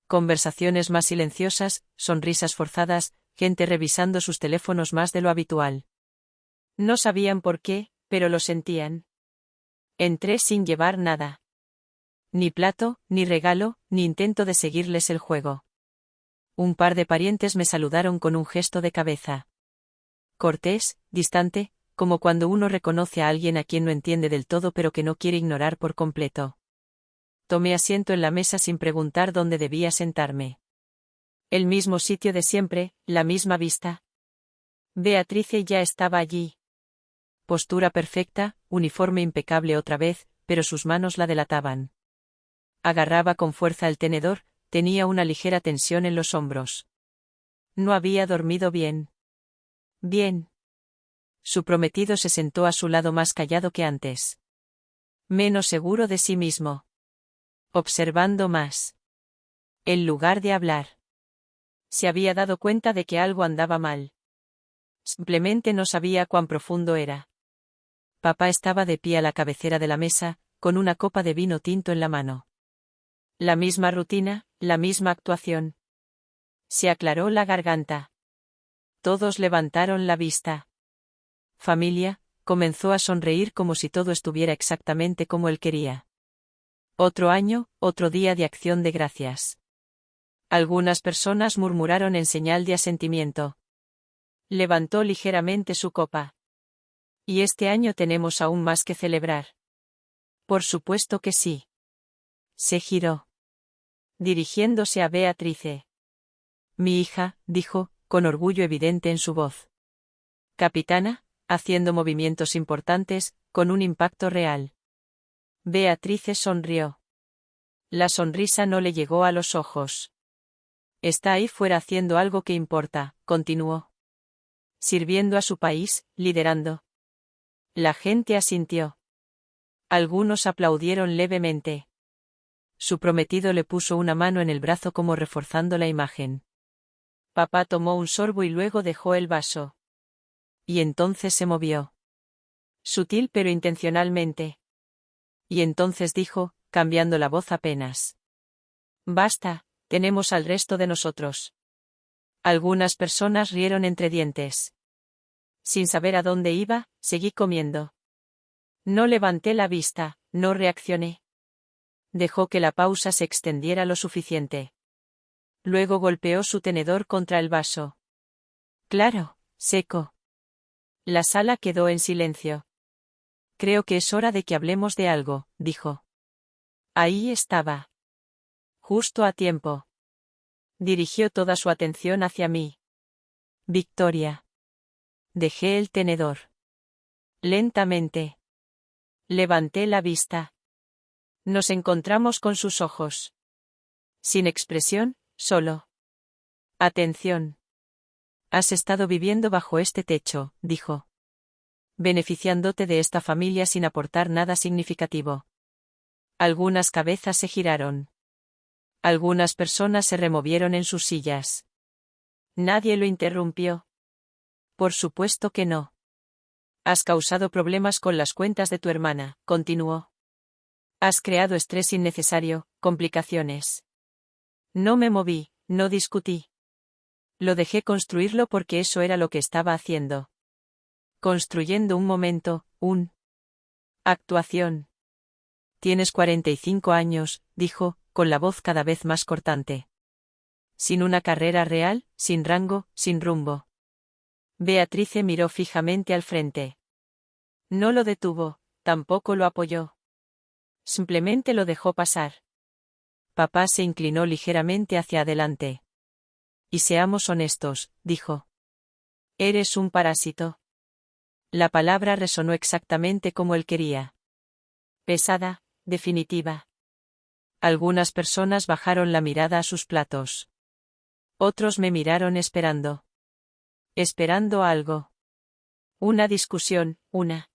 A: Conversaciones más silenciosas, sonrisas forzadas, gente revisando sus teléfonos más de lo habitual. No sabían por qué, pero lo sentían. Entré sin llevar nada. Ni plato, ni regalo, ni intento de seguirles el juego. Un par de parientes me saludaron con un gesto de cabeza. Cortés, distante, como cuando uno reconoce a alguien a quien no entiende del todo pero que no quiere ignorar por completo. Tomé asiento en la mesa sin preguntar dónde debía sentarme. El mismo sitio de siempre, la misma vista. Beatrice ya estaba allí. Postura perfecta, uniforme impecable otra vez, pero sus manos la delataban. Agarraba con fuerza el tenedor, tenía una ligera tensión en los hombros. No había dormido bien. Bien. Su prometido se sentó a su lado más callado que antes. Menos seguro de sí mismo. Observando más. En lugar de hablar. Se había dado cuenta de que algo andaba mal. Simplemente no sabía cuán profundo era. Papá estaba de pie a la cabecera de la mesa, con una copa de vino tinto en la mano. La misma rutina, la misma actuación. Se aclaró la garganta. Todos levantaron la vista. Familia, comenzó a sonreír como si todo estuviera exactamente como él quería. Otro año, otro día de Acción de Gracias. Algunas personas murmuraron en señal de asentimiento. Levantó ligeramente su copa. Y este año tenemos aún más que celebrar. Por supuesto que sí. Se giró. Dirigiéndose a Beatrice. Mi hija, dijo, con orgullo evidente en su voz. Capitana, haciendo movimientos importantes, con un impacto real. Beatrice sonrió. La sonrisa no le llegó a los ojos. Está ahí fuera haciendo algo que importa, continuó. Sirviendo a su país, liderando. La gente asintió. Algunos aplaudieron levemente. Su prometido le puso una mano en el brazo como reforzando la imagen. Papá tomó un sorbo y luego dejó el vaso. Y entonces se movió. Sutil pero intencionalmente. Y entonces dijo, cambiando la voz apenas. Basta, tenemos al resto de nosotros. Algunas personas rieron entre dientes. Sin saber a dónde iba, seguí comiendo. No levanté la vista, no reaccioné. Dejó que la pausa se extendiera lo suficiente. Luego golpeó su tenedor contra el vaso. Claro, seco. La sala quedó en silencio. Creo que es hora de que hablemos de algo, dijo. Ahí estaba. Justo a tiempo. Dirigió toda su atención hacia mí. Victoria. Dejé el tenedor. Lentamente. Levanté la vista. Nos encontramos con sus ojos. Sin expresión, solo. Atención. Has estado viviendo bajo este techo, dijo. Beneficiándote de esta familia sin aportar nada significativo. Algunas cabezas se giraron. Algunas personas se removieron en sus sillas. Nadie lo interrumpió. Por supuesto que no. Has causado problemas con las cuentas de tu hermana, continuó. Has creado estrés innecesario, complicaciones. No me moví, no discutí. Lo dejé construirlo porque eso era lo que estaba haciendo. Construyendo un momento, actuación. Tienes 45 años, dijo, con la voz cada vez más cortante. Sin una carrera real, sin rango, sin rumbo. Beatrice miró fijamente al frente. No lo detuvo, tampoco lo apoyó. Simplemente lo dejó pasar. Papá se inclinó ligeramente hacia adelante. Y seamos honestos, dijo. Eres un parásito. La palabra resonó exactamente como él quería. Pesada, definitiva. Algunas personas bajaron la mirada a sus platos. Otros me miraron esperando. Esperando algo. Una discusión, una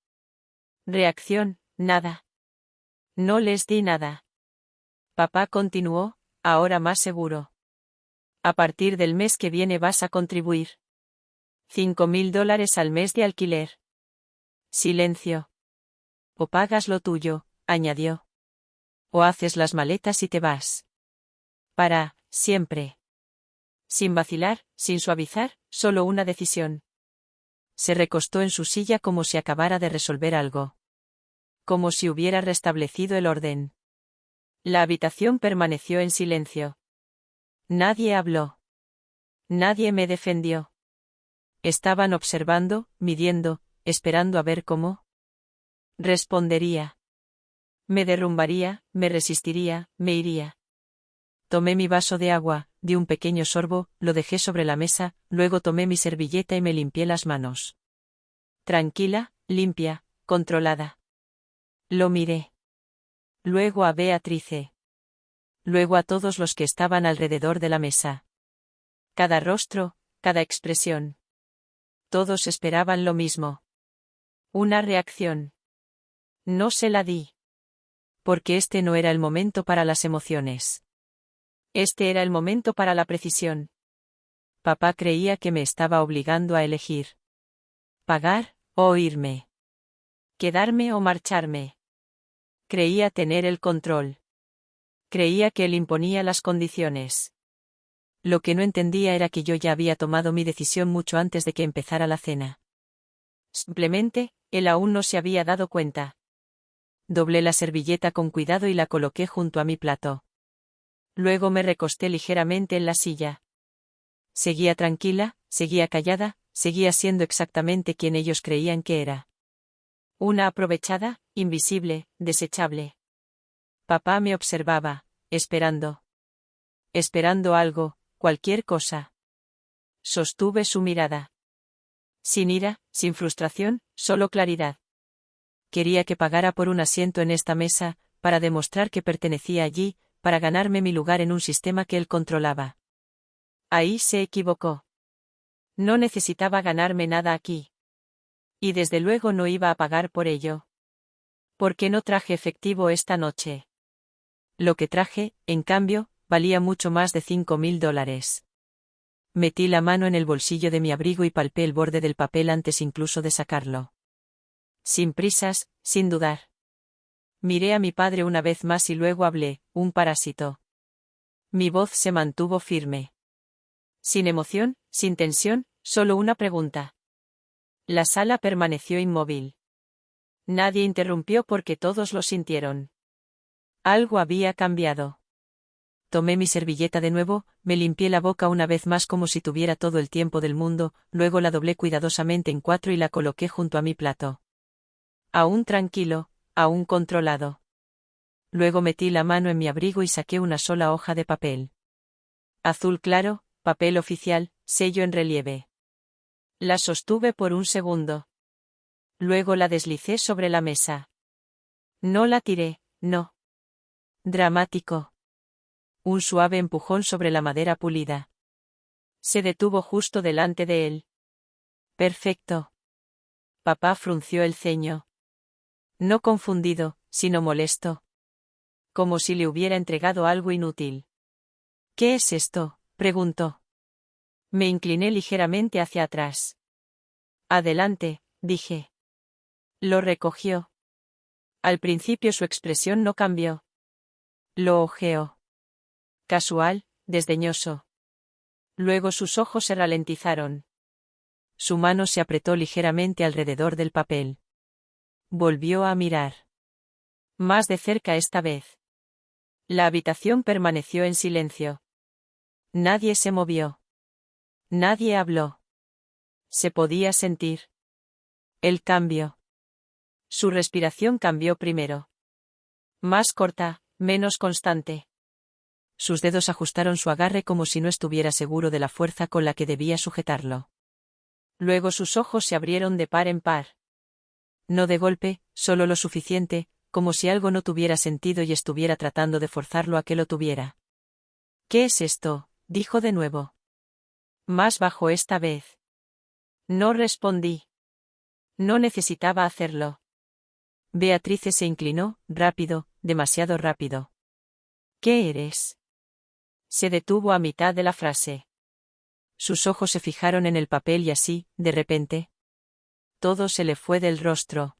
A: reacción, nada. No les di nada. Papá continuó, ahora más seguro. A partir del mes que viene vas a contribuir. $5.000 al mes de alquiler. Silencio. O pagas lo tuyo, añadió. O haces las maletas y te vas. Para, siempre. Sin vacilar, sin suavizar, solo una decisión. Se recostó en su silla como si acabara de resolver algo. Como si hubiera restablecido el orden. La habitación permaneció en silencio. Nadie habló. Nadie me defendió. Estaban observando, midiendo, esperando a ver cómo respondería. Me derrumbaría, me resistiría, me iría. Tomé mi vaso de agua, di un pequeño sorbo, lo dejé sobre la mesa, luego tomé mi servilleta y me limpié las manos. Tranquila, limpia, controlada. Lo miré. Luego a Beatrice. Luego a todos los que estaban alrededor de la mesa. Cada rostro, cada expresión. Todos esperaban lo mismo. Una reacción. No se la di. Porque este no era el momento para las emociones. Este era el momento para la precisión. Papá creía que me estaba obligando a elegir. Pagar, o irme. Quedarme o marcharme. Creía tener el control. Creía que él imponía las condiciones. Lo que no entendía era que yo ya había tomado mi decisión mucho antes de que empezara la cena. Simplemente, él aún no se había dado cuenta. Doblé la servilleta con cuidado y la coloqué junto a mi plato. Luego me recosté ligeramente en la silla. Seguía tranquila, seguía callada, seguía siendo exactamente quien ellos creían que era. Una aprovechada, invisible, desechable. Papá me observaba, esperando. Esperando algo, cualquier cosa. Sostuve su mirada. Sin ira, sin frustración, solo claridad. Quería que pagara por un asiento en esta mesa, para demostrar que pertenecía allí, para ganarme mi lugar en un sistema que él controlaba. Ahí se equivocó. No necesitaba ganarme nada aquí. Y desde luego no iba a pagar por ello. ¿Por qué no traje efectivo esta noche? Lo que traje, en cambio, valía mucho más de $5.000. Metí la mano en el bolsillo de mi abrigo y palpé el borde del papel antes incluso de sacarlo. Sin prisas, sin dudar. Miré a mi padre una vez más y luego hablé, un parásito. Mi voz se mantuvo firme. Sin emoción, sin tensión, solo una pregunta. La sala permaneció inmóvil. Nadie interrumpió porque todos lo sintieron. Algo había cambiado. Tomé mi servilleta de nuevo, me limpié la boca una vez más como si tuviera todo el tiempo del mundo, luego la doblé cuidadosamente en 4 y la coloqué junto a mi plato. Aún tranquilo, aún controlado. Luego metí la mano en mi abrigo y saqué una sola hoja de papel. Azul claro, papel oficial, sello en relieve. La sostuve por un segundo. Luego la deslicé sobre la mesa. No la tiré, no. Dramático. Un suave empujón sobre la madera pulida. Se detuvo justo delante de él. Perfecto. Papá frunció el ceño. No confundido, sino molesto. Como si le hubiera entregado algo inútil. ¿Qué es esto?, preguntó. Me incliné ligeramente hacia atrás. Adelante, dije. Lo recogió. Al principio su expresión no cambió. Lo ojeó. Casual, desdeñoso. Luego sus ojos se ralentizaron. Su mano se apretó ligeramente alrededor del papel. Volvió a mirar. Más de cerca esta vez. La habitación permaneció en silencio. Nadie se movió. Nadie habló. Se podía sentir. El cambio. Su respiración cambió primero. Más corta, menos constante. Sus dedos ajustaron su agarre como si no estuviera seguro de la fuerza con la que debía sujetarlo. Luego sus ojos se abrieron de par en par. No de golpe, solo lo suficiente, como si algo no tuviera sentido y estuviera tratando de forzarlo a que lo tuviera. ¿Qué es esto?, dijo de nuevo. Más bajo esta vez. No respondí. No necesitaba hacerlo. Beatrice se inclinó, rápido, demasiado rápido. ¿Qué eres? Se detuvo a mitad de la frase. Sus ojos se fijaron en el papel y así, de repente, todo se le fue del rostro.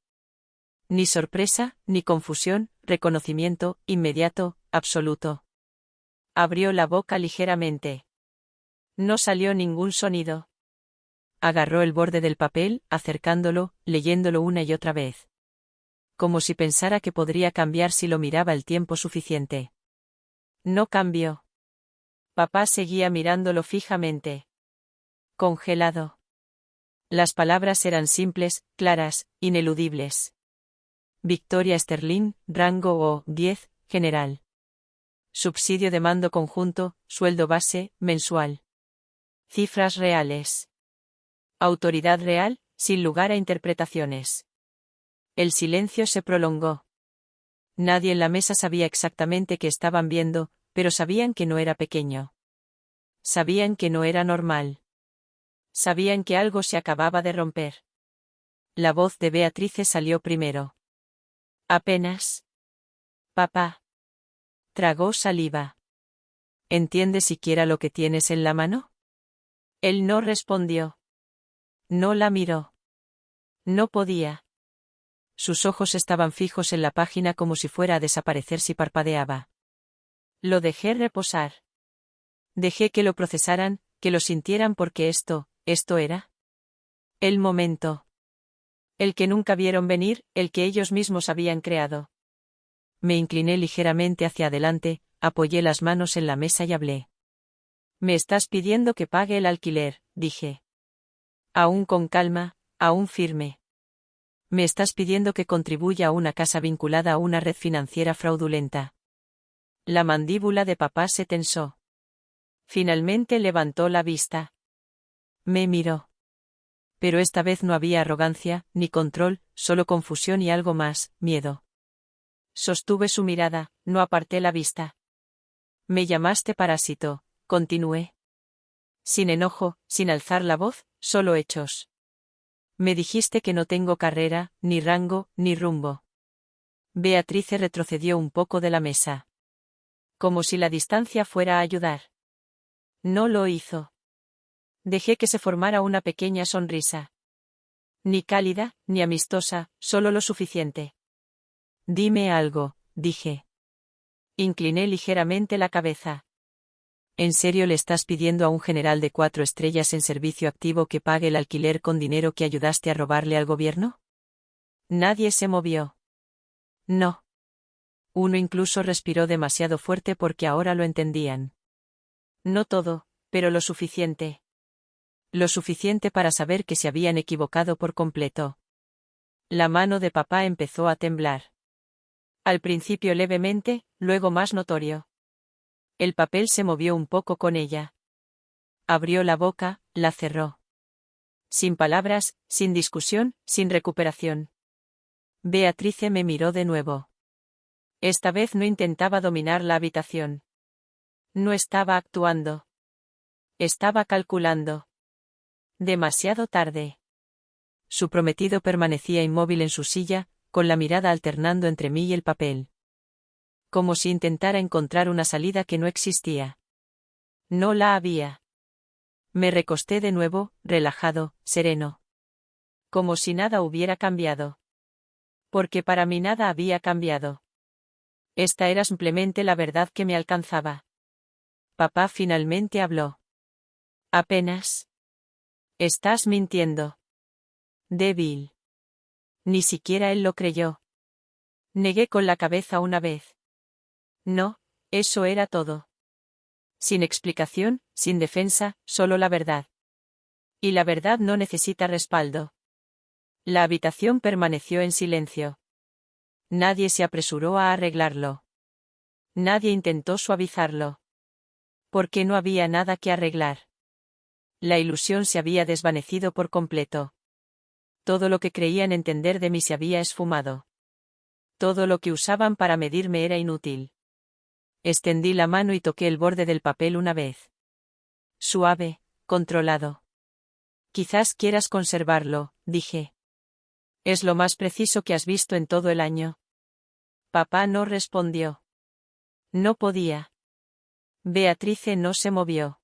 A: Ni sorpresa, ni confusión, reconocimiento, inmediato, absoluto. Abrió la boca ligeramente. No salió ningún sonido. Agarró el borde del papel, acercándolo, leyéndolo una y otra vez. Como si pensara que podría cambiar si lo miraba el tiempo suficiente. No cambió. Papá seguía mirándolo fijamente. Congelado. Las palabras eran simples, claras, ineludibles. Victoria Sterling, rango O10, general. Subsidio de mando conjunto, sueldo base, mensual. Cifras reales. Autoridad real, sin lugar a interpretaciones. El silencio se prolongó. Nadie en la mesa sabía exactamente qué estaban viendo, pero sabían que no era pequeño. Sabían que no era normal. Sabían que algo se acababa de romper. La voz de Beatrice salió primero. Apenas. Papá. Tragó saliva. ¿Entiendes siquiera lo que tienes en la mano? Él no respondió. No la miró. No podía. Sus ojos estaban fijos en la página como si fuera a desaparecer si parpadeaba. Lo dejé reposar. Dejé que lo procesaran, que lo sintieran porque esto era. El momento. El que nunca vieron venir, el que ellos mismos habían creado. Me incliné ligeramente hacia adelante, apoyé las manos en la mesa y hablé. Me estás pidiendo que pague el alquiler, dije. Aún con calma, aún firme. Me estás pidiendo que contribuya a una casa vinculada a una red financiera fraudulenta. La mandíbula de papá se tensó. Finalmente levantó la vista. Me miró. Pero esta vez no había arrogancia, ni control, solo confusión y algo más, miedo. Sostuve su mirada, no aparté la vista. Me llamaste parásito, continué. Sin enojo, sin alzar la voz, solo hechos. Me dijiste que no tengo carrera, ni rango, ni rumbo. Beatrice retrocedió un poco de la mesa. Como si la distancia fuera a ayudar. No lo hizo. Dejé que se formara una pequeña sonrisa. Ni cálida, ni amistosa, solo lo suficiente. Dime algo, dije. Incliné ligeramente la cabeza. ¿En serio le estás pidiendo a un general de 4 estrellas en servicio activo que pague el alquiler con dinero que ayudaste a robarle al gobierno? Nadie se movió. No. Uno incluso respiró demasiado fuerte porque ahora lo entendían. No todo, pero lo suficiente. Lo suficiente para saber que se habían equivocado por completo. La mano de papá empezó a temblar. Al principio levemente, luego más notorio. El papel se movió un poco con ella. Abrió la boca, la cerró. Sin palabras, sin discusión, sin recuperación. Beatrice me miró de nuevo. Esta vez no intentaba dominar la habitación. No estaba actuando. Estaba calculando. Demasiado tarde. Su prometido permanecía inmóvil en su silla, con la mirada alternando entre mí y el papel. Como si intentara encontrar una salida que no existía. No la había. Me recosté de nuevo, relajado, sereno. Como si nada hubiera cambiado. Porque para mí nada había cambiado. Esta era simplemente la verdad que me alcanzaba. Papá finalmente habló. Apenas. Estás mintiendo. Débil. Ni siquiera él lo creyó. Negué con la cabeza una vez. No, eso era todo. Sin explicación, sin defensa, solo la verdad. Y la verdad no necesita respaldo. La habitación permaneció en silencio. Nadie se apresuró a arreglarlo. Nadie intentó suavizarlo. Porque no había nada que arreglar. La ilusión se había desvanecido por completo. Todo lo que creían entender de mí se había esfumado. Todo lo que usaban para medirme era inútil. Extendí la mano y toqué el borde del papel una vez. Suave, controlado. Quizás quieras conservarlo, dije. Es lo más preciso que has visto en todo el año. Papá no respondió. No podía. Beatrice no se movió.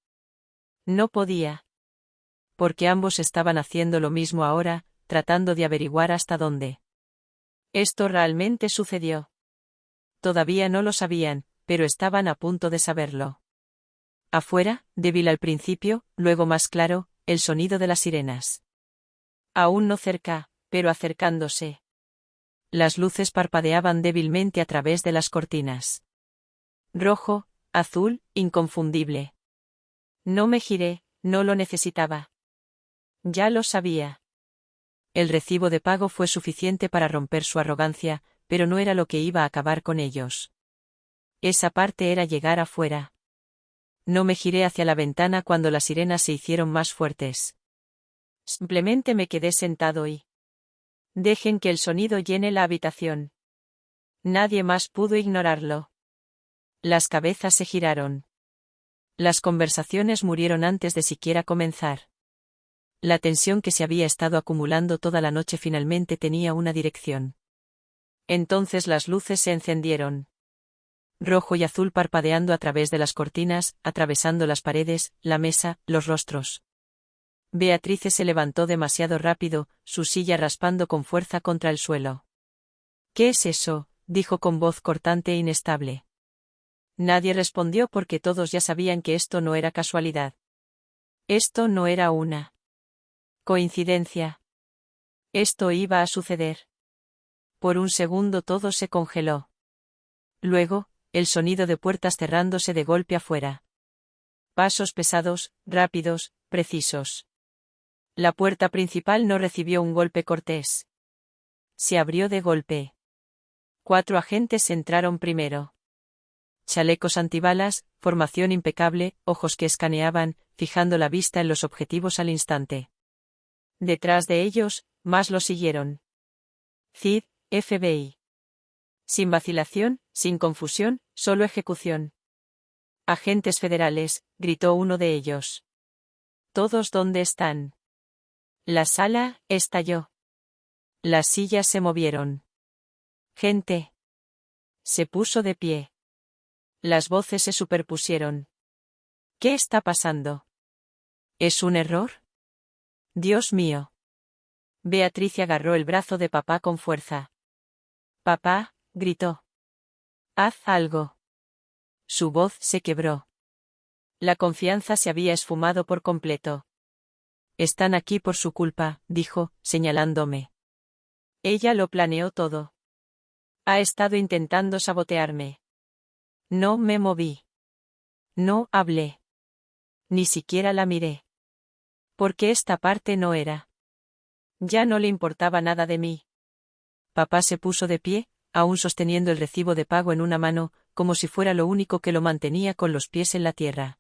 A: No podía. Porque ambos estaban haciendo lo mismo ahora, tratando de averiguar hasta dónde. Esto realmente sucedió. Todavía no lo sabían, pero estaban a punto de saberlo. Afuera, débil al principio, luego más claro, el sonido de las sirenas. Aún no cerca, pero acercándose. Las luces parpadeaban débilmente a través de las cortinas. Rojo, azul, inconfundible. No me giré, no lo necesitaba. Ya lo sabía. El recibo de pago fue suficiente para romper su arrogancia, pero no era lo que iba a acabar con ellos. Esa parte era llegar afuera. No me giré hacia la ventana cuando las sirenas se hicieron más fuertes. Simplemente me quedé sentado y... Dejen que el sonido llene la habitación. Nadie más pudo ignorarlo. Las cabezas se giraron. Las conversaciones murieron antes de siquiera comenzar. La tensión que se había estado acumulando toda la noche finalmente tenía una dirección. Entonces las luces se encendieron. Rojo y azul parpadeando a través de las cortinas, atravesando las paredes, la mesa, los rostros. Beatrice se levantó demasiado rápido, su silla raspando con fuerza contra el suelo. ¿Qué es eso?, dijo con voz cortante e inestable. Nadie respondió porque todos ya sabían que esto no era casualidad. Esto no era una coincidencia. Esto iba a suceder. Por un segundo todo se congeló. Luego, el sonido de puertas cerrándose de golpe afuera. Pasos pesados, rápidos, precisos. La puerta principal no recibió un golpe cortés. Se abrió de golpe. 4 agentes entraron primero. Chalecos antibalas, formación impecable, ojos que escaneaban, fijando la vista en los objetivos al instante. Detrás de ellos, más lo siguieron. CID, FBI. Sin vacilación, sin confusión, solo ejecución. Agentes federales, gritó uno de ellos. ¿Todos dónde están? La sala estalló. Las sillas se movieron. Gente. Se puso de pie. Las voces se superpusieron. ¿Qué está pasando? ¿Es un error? Dios mío. Beatriz agarró el brazo de papá con fuerza. Papá, gritó. Haz algo. Su voz se quebró. La confianza se había esfumado por completo. Están aquí por su culpa, dijo, señalándome. Ella lo planeó todo. Ha estado intentando sabotearme. No me moví. No hablé. Ni siquiera la miré. Porque esta parte no era. Ya no le importaba nada de mí. Papá se puso de pie, aún sosteniendo el recibo de pago en una mano, como si fuera lo único que lo mantenía con los pies en la tierra.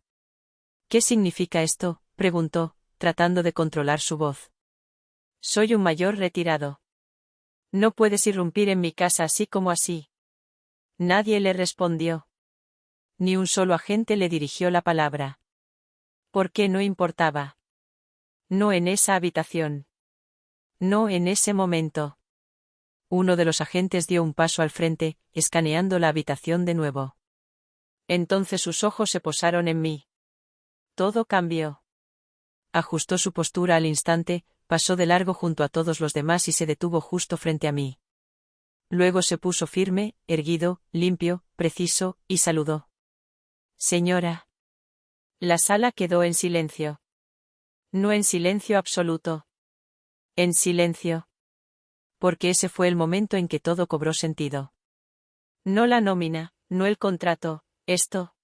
A: ¿Qué significa esto?, preguntó, tratando de controlar su voz. Soy un mayor retirado. No puedes irrumpir en mi casa así como así. Nadie le respondió. Ni un solo agente le dirigió la palabra. ¿Por qué no importaba? No en esa habitación. No en ese momento. Uno de los agentes dio un paso al frente, escaneando la habitación de nuevo. Entonces sus ojos se posaron en mí. Todo cambió. Ajustó su postura al instante, pasó de largo junto a todos los demás y se detuvo justo frente a mí. Luego se puso firme, erguido, limpio, preciso, y saludó. Señora. La sala quedó en silencio. No en silencio absoluto. En silencio. Porque ese fue el momento en que todo cobró sentido. No la nómina, no el contrato, esto.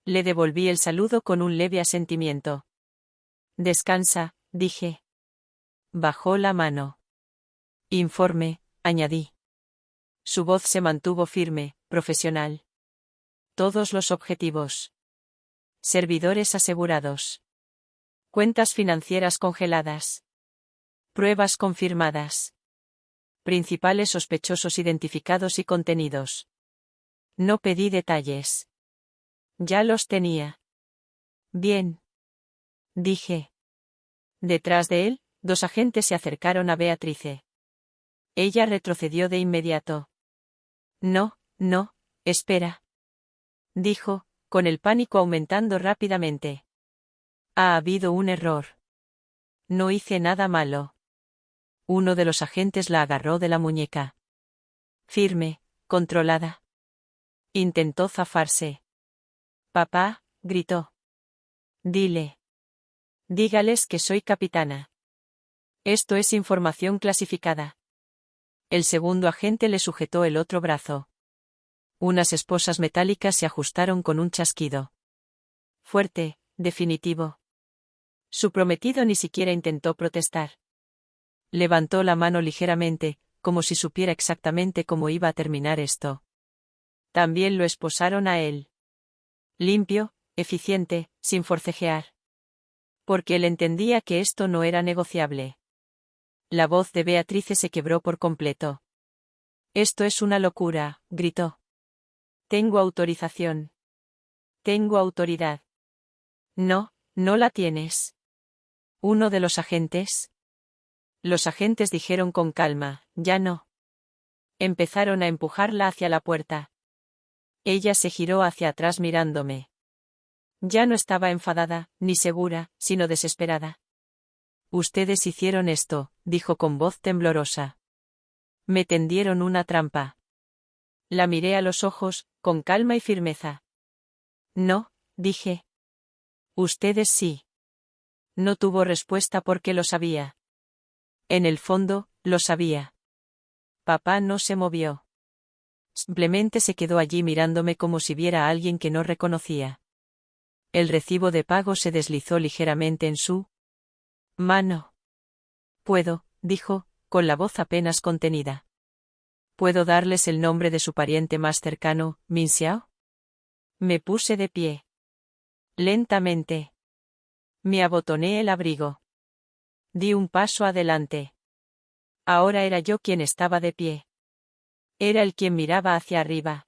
A: Le devolví el saludo con un leve asentimiento. Descansa, dije. Bajó la mano. Informe, añadí. Su voz se mantuvo firme, profesional. Todos los objetivos. Servidores asegurados. Cuentas financieras congeladas. Pruebas confirmadas. Principales sospechosos identificados y contenidos. No pedí detalles. Ya los tenía. Bien. Dije. Detrás de él, 2 agentes se acercaron a Beatrice. Ella retrocedió de inmediato. No, no, espera. Dijo, con el pánico aumentando rápidamente. Ha habido un error. No hice nada malo. Uno de los agentes la agarró de la muñeca. Firme, controlada. Intentó zafarse. Papá, gritó. Dile. Dígales que soy capitana. Esto es información clasificada. El segundo agente le sujetó el otro brazo. Unas esposas metálicas se ajustaron con un chasquido. Fuerte, definitivo. Su prometido ni siquiera intentó protestar. Levantó la mano ligeramente, como si supiera exactamente cómo iba a terminar esto. También lo esposaron a él. Limpio, eficiente, sin forcejear. Porque él entendía que esto no era negociable. La voz de Beatrice se quebró por completo. Esto es una locura, gritó. Tengo autorización. Tengo autoridad. No, no la tienes. ¿Uno de los agentes? Los agentes dijeron con calma, ya no. Empezaron a empujarla hacia la puerta. Ella se giró hacia atrás mirándome. Ya no estaba enfadada, ni segura, sino desesperada. Ustedes hicieron esto, dijo con voz temblorosa. Me tendieron una trampa. La miré a los ojos, con calma y firmeza. No, dije. Ustedes sí. No tuvo respuesta porque lo sabía. En el fondo, lo sabía. Papá no se movió. Simplemente se quedó allí mirándome como si viera a alguien que no reconocía. El recibo de pago se deslizó ligeramente en su mano. Puedo, dijo, con la voz apenas contenida. ¿Puedo darles el nombre de su pariente más cercano, Min Xiao? Me puse de pie. Lentamente. Me abotoné el abrigo. Di un paso adelante. Ahora era yo quien estaba de pie. Era el quien miraba hacia arriba.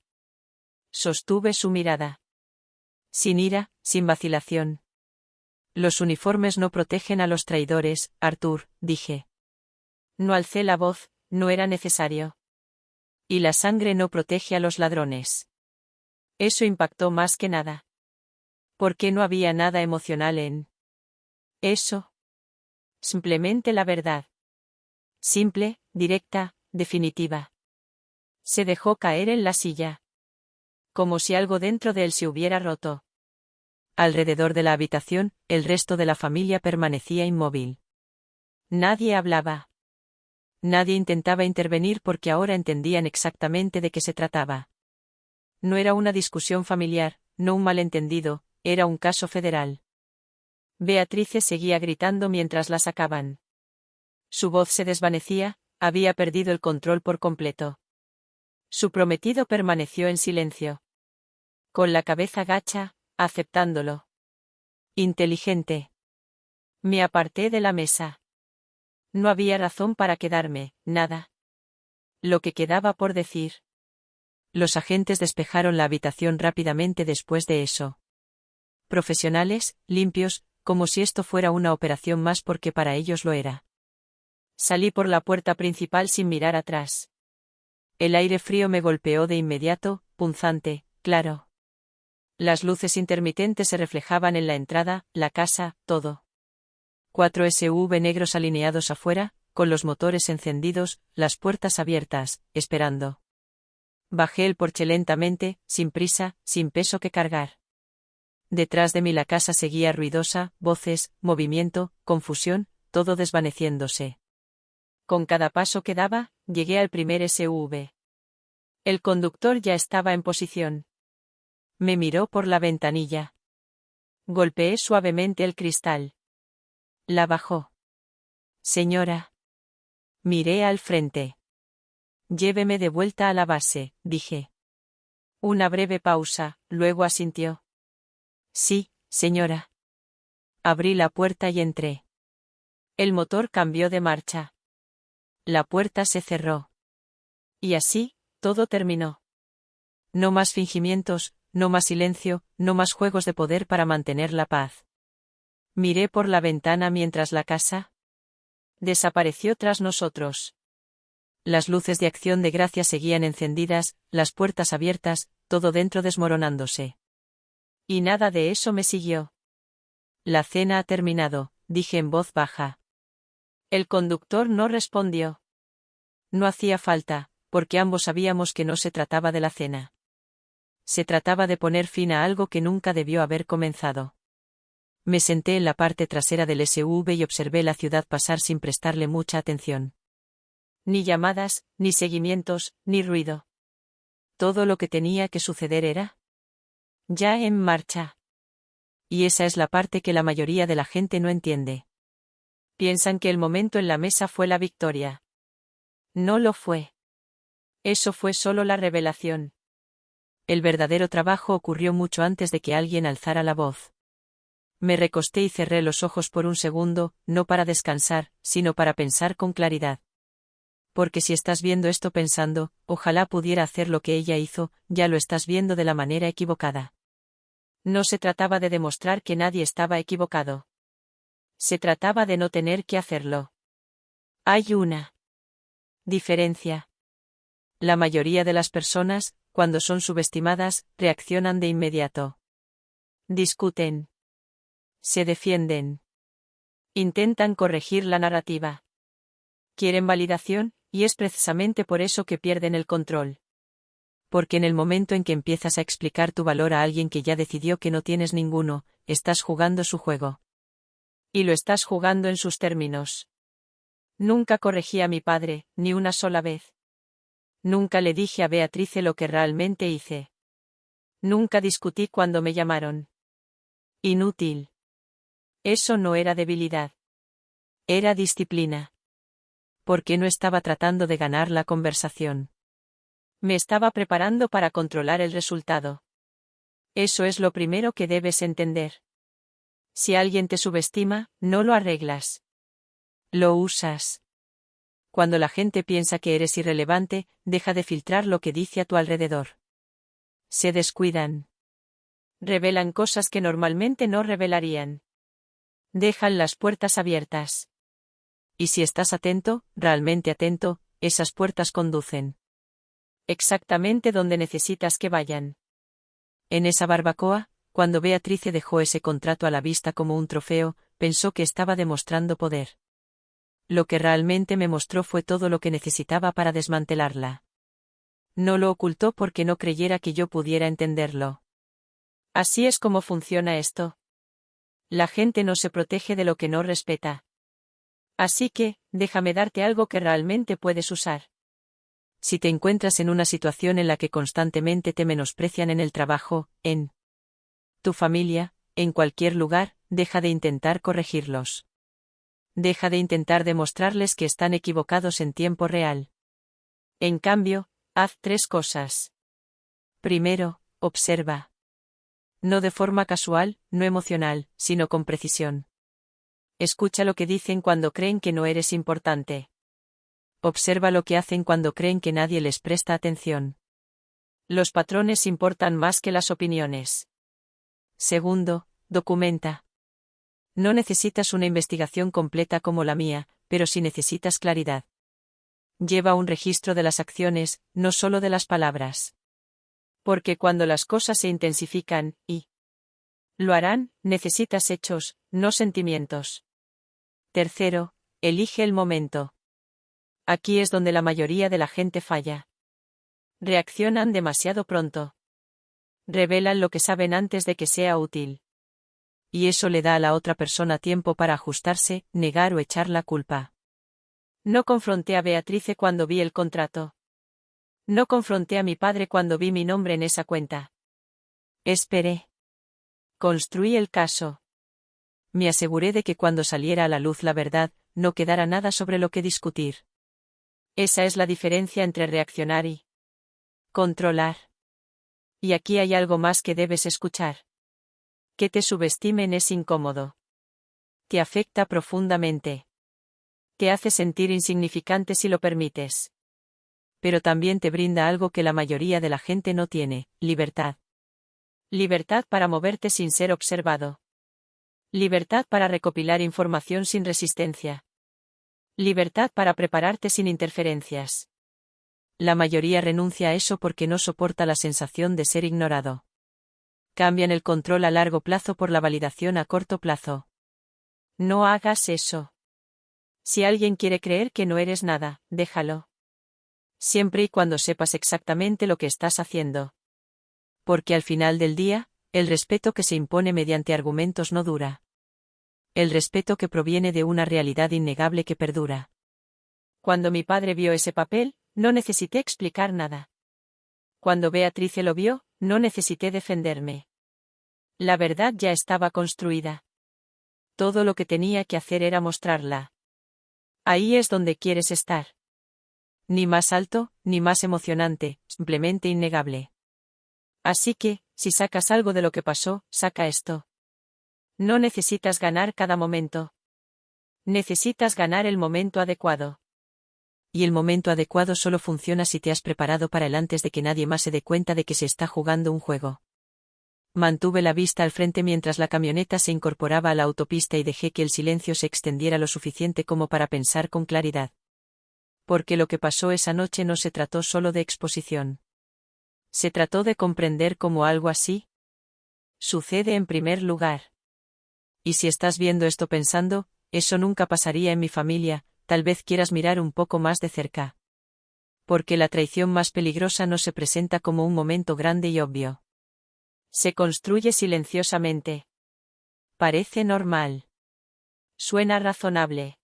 A: Sostuve su mirada. Sin ira, sin vacilación. Los uniformes no protegen a los traidores, Arthur, dije. No alcé la voz, no era necesario. Y la sangre no protege a los ladrones. Eso impactó más que nada. Porque no había nada emocional en eso. Simplemente la verdad. Simple, directa, definitiva. Se dejó caer en la silla. Como si algo dentro de él se hubiera roto. Alrededor de la habitación, el resto de la familia permanecía inmóvil. Nadie hablaba. Nadie intentaba intervenir porque ahora entendían exactamente de qué se trataba. No era una discusión familiar, no un malentendido, era un caso federal. Beatrice seguía gritando mientras la sacaban. Su voz se desvanecía, había perdido el control por completo. Su prometido permaneció en silencio. Con la cabeza gacha, aceptándolo. Inteligente. Me aparté de la mesa. No había razón para quedarme, nada. Lo que quedaba por decir. Los agentes despejaron la habitación rápidamente después de eso. Profesionales, limpios, como si esto fuera una operación más porque para ellos lo era. Salí por la puerta principal sin mirar atrás. El aire frío me golpeó de inmediato, punzante, claro. Las luces intermitentes se reflejaban en la entrada, la casa, todo. 4 SUV negros alineados afuera, con los motores encendidos, las puertas abiertas, esperando. Bajé el porche lentamente, sin prisa, sin peso que cargar. Detrás de mí la casa seguía ruidosa, voces, movimiento, confusión, todo desvaneciéndose. Con cada paso que daba, llegué al primer SUV. El conductor ya estaba en posición. Me miró por la ventanilla. Golpeé suavemente el cristal. La bajó. Señora. Miré al frente. Lléveme de vuelta a la base, dije. Una breve pausa, luego asintió. Sí, señora. Abrí la puerta y entré. El motor cambió de marcha. La puerta se cerró. Y así, todo terminó. No más fingimientos, no más silencio, no más juegos de poder para mantener la paz. Miré por la ventana mientras la casa desapareció tras nosotros. Las luces de acción de gracias seguían encendidas, las puertas abiertas, todo dentro desmoronándose. Y nada de eso me siguió. La cena ha terminado, dije en voz baja. El conductor no respondió. No hacía falta, porque ambos sabíamos que no se trataba de la cena. Se trataba de poner fin a algo que nunca debió haber comenzado. Me senté en la parte trasera del SUV y observé la ciudad pasar sin prestarle mucha atención. Ni llamadas, ni seguimientos, ni ruido. Todo lo que tenía que suceder era ya en marcha. Y esa es la parte que la mayoría de la gente no entiende. Piensan que el momento en la mesa fue la victoria. No lo fue. Eso fue solo la revelación. El verdadero trabajo ocurrió mucho antes de que alguien alzara la voz. Me recosté y cerré los ojos por un segundo, no para descansar, sino para pensar con claridad. Porque si estás viendo esto pensando, ojalá pudiera hacer lo que ella hizo, ya lo estás viendo de la manera equivocada. No se trataba de demostrar que nadie estaba equivocado. Se trataba de no tener que hacerlo. Hay una diferencia. La mayoría de las personas, cuando son subestimadas, reaccionan de inmediato. Discuten. Se defienden. Intentan corregir la narrativa. Quieren validación, y es precisamente por eso que pierden el control. Porque en el momento en que empiezas a explicar tu valor a alguien que ya decidió que no tienes ninguno, estás jugando su juego. Y lo estás jugando en sus términos. Nunca corregí a mi padre, ni una sola vez. Nunca le dije a Beatrice lo que realmente hice. Nunca discutí cuando me llamaron. Inútil. Eso no era debilidad. Era disciplina. Porque no estaba tratando de ganar la conversación. Me estaba preparando para controlar el resultado. Eso es lo primero que debes entender. Si alguien te subestima, no lo arreglas. Lo usas. Cuando la gente piensa que eres irrelevante, deja de filtrar lo que dice a tu alrededor. Se descuidan. Revelan cosas que normalmente no revelarían. Dejan las puertas abiertas. Y si estás atento, realmente atento, esas puertas conducen exactamente donde necesitas que vayan. En esa barbacoa, cuando Beatrice dejó ese contrato a la vista como un trofeo, pensó que estaba demostrando poder. Lo que realmente me mostró fue todo lo que necesitaba para desmantelarla. No lo ocultó porque no creyera que yo pudiera entenderlo. Así es como funciona esto. La gente no se protege de lo que no respeta. Así que, déjame darte algo que realmente puedes usar. Si te encuentras en una situación en la que constantemente te menosprecian en el trabajo, en tu familia, en cualquier lugar, deja de intentar corregirlos. Deja de intentar demostrarles que están equivocados en tiempo real. En cambio, haz 3 cosas. Primero, observa. No de forma casual, no emocional, sino con precisión. Escucha lo que dicen cuando creen que no eres importante. Observa lo que hacen cuando creen que nadie les presta atención. Los patrones importan más que las opiniones. Segundo, documenta. No necesitas una investigación completa como la mía, pero sí necesitas claridad. Lleva un registro de las acciones, no solo de las palabras. Porque cuando las cosas se intensifican, y lo harán, necesitas hechos, no sentimientos. Tercero, elige el momento. Aquí es donde la mayoría de la gente falla. Reaccionan demasiado pronto. Revelan lo que saben antes de que sea útil. Y eso le da a la otra persona tiempo para ajustarse, negar o echar la culpa. No confronté a Beatrice cuando vi el contrato. No confronté a mi padre cuando vi mi nombre en esa cuenta. Esperé. Construí el caso. Me aseguré de que cuando saliera a la luz la verdad, no quedara nada sobre lo que discutir. Esa es la diferencia entre reaccionar y controlar. Y aquí hay algo más que debes escuchar. Que te subestimen es incómodo. Te afecta profundamente. Te hace sentir insignificante si lo permites. Pero también te brinda algo que la mayoría de la gente no tiene: libertad. Libertad para moverte sin ser observado. Libertad para recopilar información sin resistencia. Libertad para prepararte sin interferencias. La mayoría renuncia a eso porque no soporta la sensación de ser ignorado. Cambian el control a largo plazo por la validación a corto plazo. No hagas eso. Si alguien quiere creer que no eres nada, déjalo. Siempre y cuando sepas exactamente lo que estás haciendo. Porque al final del día, el respeto que se impone mediante argumentos no dura. El respeto que proviene de una realidad innegable que perdura. Cuando mi padre vio ese papel, no necesité explicar nada. Cuando Beatrice lo vio, no necesité defenderme. La verdad ya estaba construida. Todo lo que tenía que hacer era mostrarla. Ahí es donde quieres estar. Ni más alto, ni más emocionante, simplemente innegable. Así que, si sacas algo de lo que pasó, saca esto. No necesitas ganar cada momento. Necesitas ganar el momento adecuado. Y el momento adecuado solo funciona si te has preparado para él antes de que nadie más se dé cuenta de que se está jugando un juego. Mantuve la vista al frente mientras la camioneta se incorporaba a la autopista y dejé que el silencio se extendiera lo suficiente como para pensar con claridad. Porque lo que pasó esa noche no se trató solo de exposición. Se trató de comprender cómo algo así sucede en primer lugar. Y si estás viendo esto pensando, eso nunca pasaría en mi familia, tal vez quieras mirar un poco más de cerca. Porque la traición más peligrosa no se presenta como un momento grande y obvio. Se construye silenciosamente. Parece normal. Suena razonable.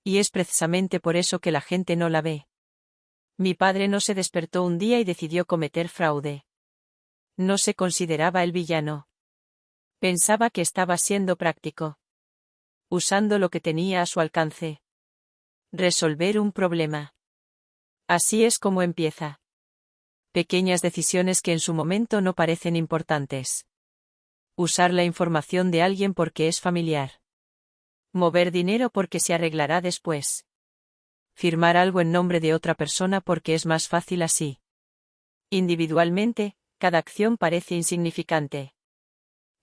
A: Y es precisamente por eso que la gente no la ve. Mi padre no se despertó un día y decidió cometer fraude. No se consideraba el villano. Pensaba que estaba siendo práctico. Usando lo que tenía a su alcance. Resolver un problema. Así es como empieza. Pequeñas decisiones que en su momento no parecen importantes. Usar la información de alguien porque es familiar. Mover dinero porque se arreglará después. Firmar algo en nombre de otra persona porque es más fácil así. Individualmente, cada acción parece insignificante.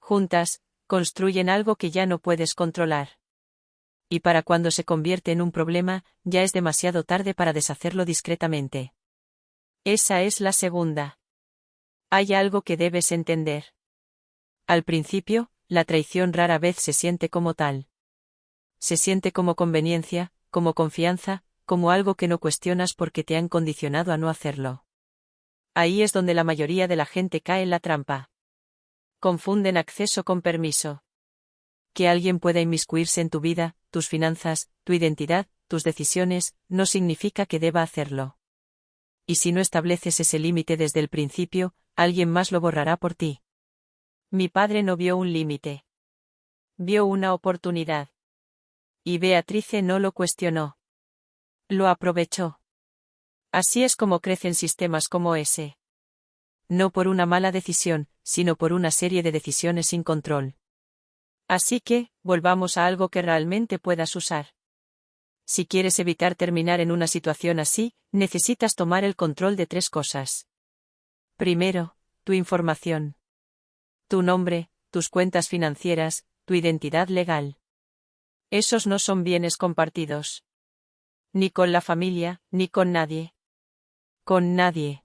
A: Juntas, construyen algo que ya no puedes controlar. Y para cuando se convierte en un problema, ya es demasiado tarde para deshacerlo discretamente. Esa es la segunda. Hay algo que debes entender. Al principio, la traición rara vez se siente como tal. Se siente como conveniencia, como confianza, como algo que no cuestionas porque te han condicionado a no hacerlo. Ahí es donde la mayoría de la gente cae en la trampa. Confunden acceso con permiso. Que alguien pueda inmiscuirse en tu vida, tus finanzas, tu identidad, tus decisiones, no significa que deba hacerlo. Y si no estableces ese límite desde el principio, alguien más lo borrará por ti. Mi padre no vio un límite. Vio una oportunidad. Y Beatrice no lo cuestionó. Lo aprovechó. Así es como crecen sistemas como ese. No por una mala decisión, sino por una serie de decisiones sin control. Así que, volvamos a algo que realmente puedas usar. Si quieres evitar terminar en una situación así, necesitas tomar el control de 3 cosas. Primero, tu información. Tu nombre, tus cuentas financieras, tu identidad legal. Esos no son bienes compartidos. Ni con la familia, ni con nadie. Con nadie.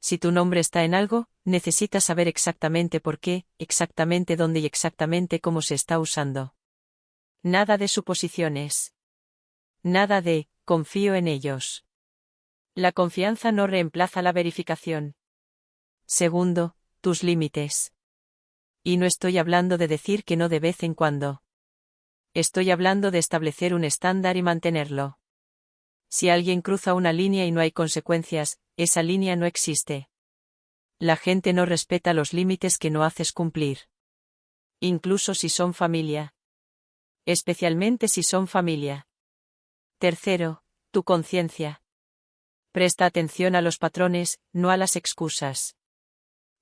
A: Si tu nombre está en algo, necesitas saber exactamente por qué, exactamente dónde y exactamente cómo se está usando. Nada de suposiciones. Nada de, confío en ellos. La confianza no reemplaza la verificación. Segundo, tus límites. Y no estoy hablando de decir que no de vez en cuando. Estoy hablando de establecer un estándar y mantenerlo. Si alguien cruza una línea y no hay consecuencias, esa línea no existe. La gente no respeta los límites que no haces cumplir. Incluso si son familia. Especialmente si son familia. Tercero, Tu conciencia. Presta atención a los patrones, no a las excusas.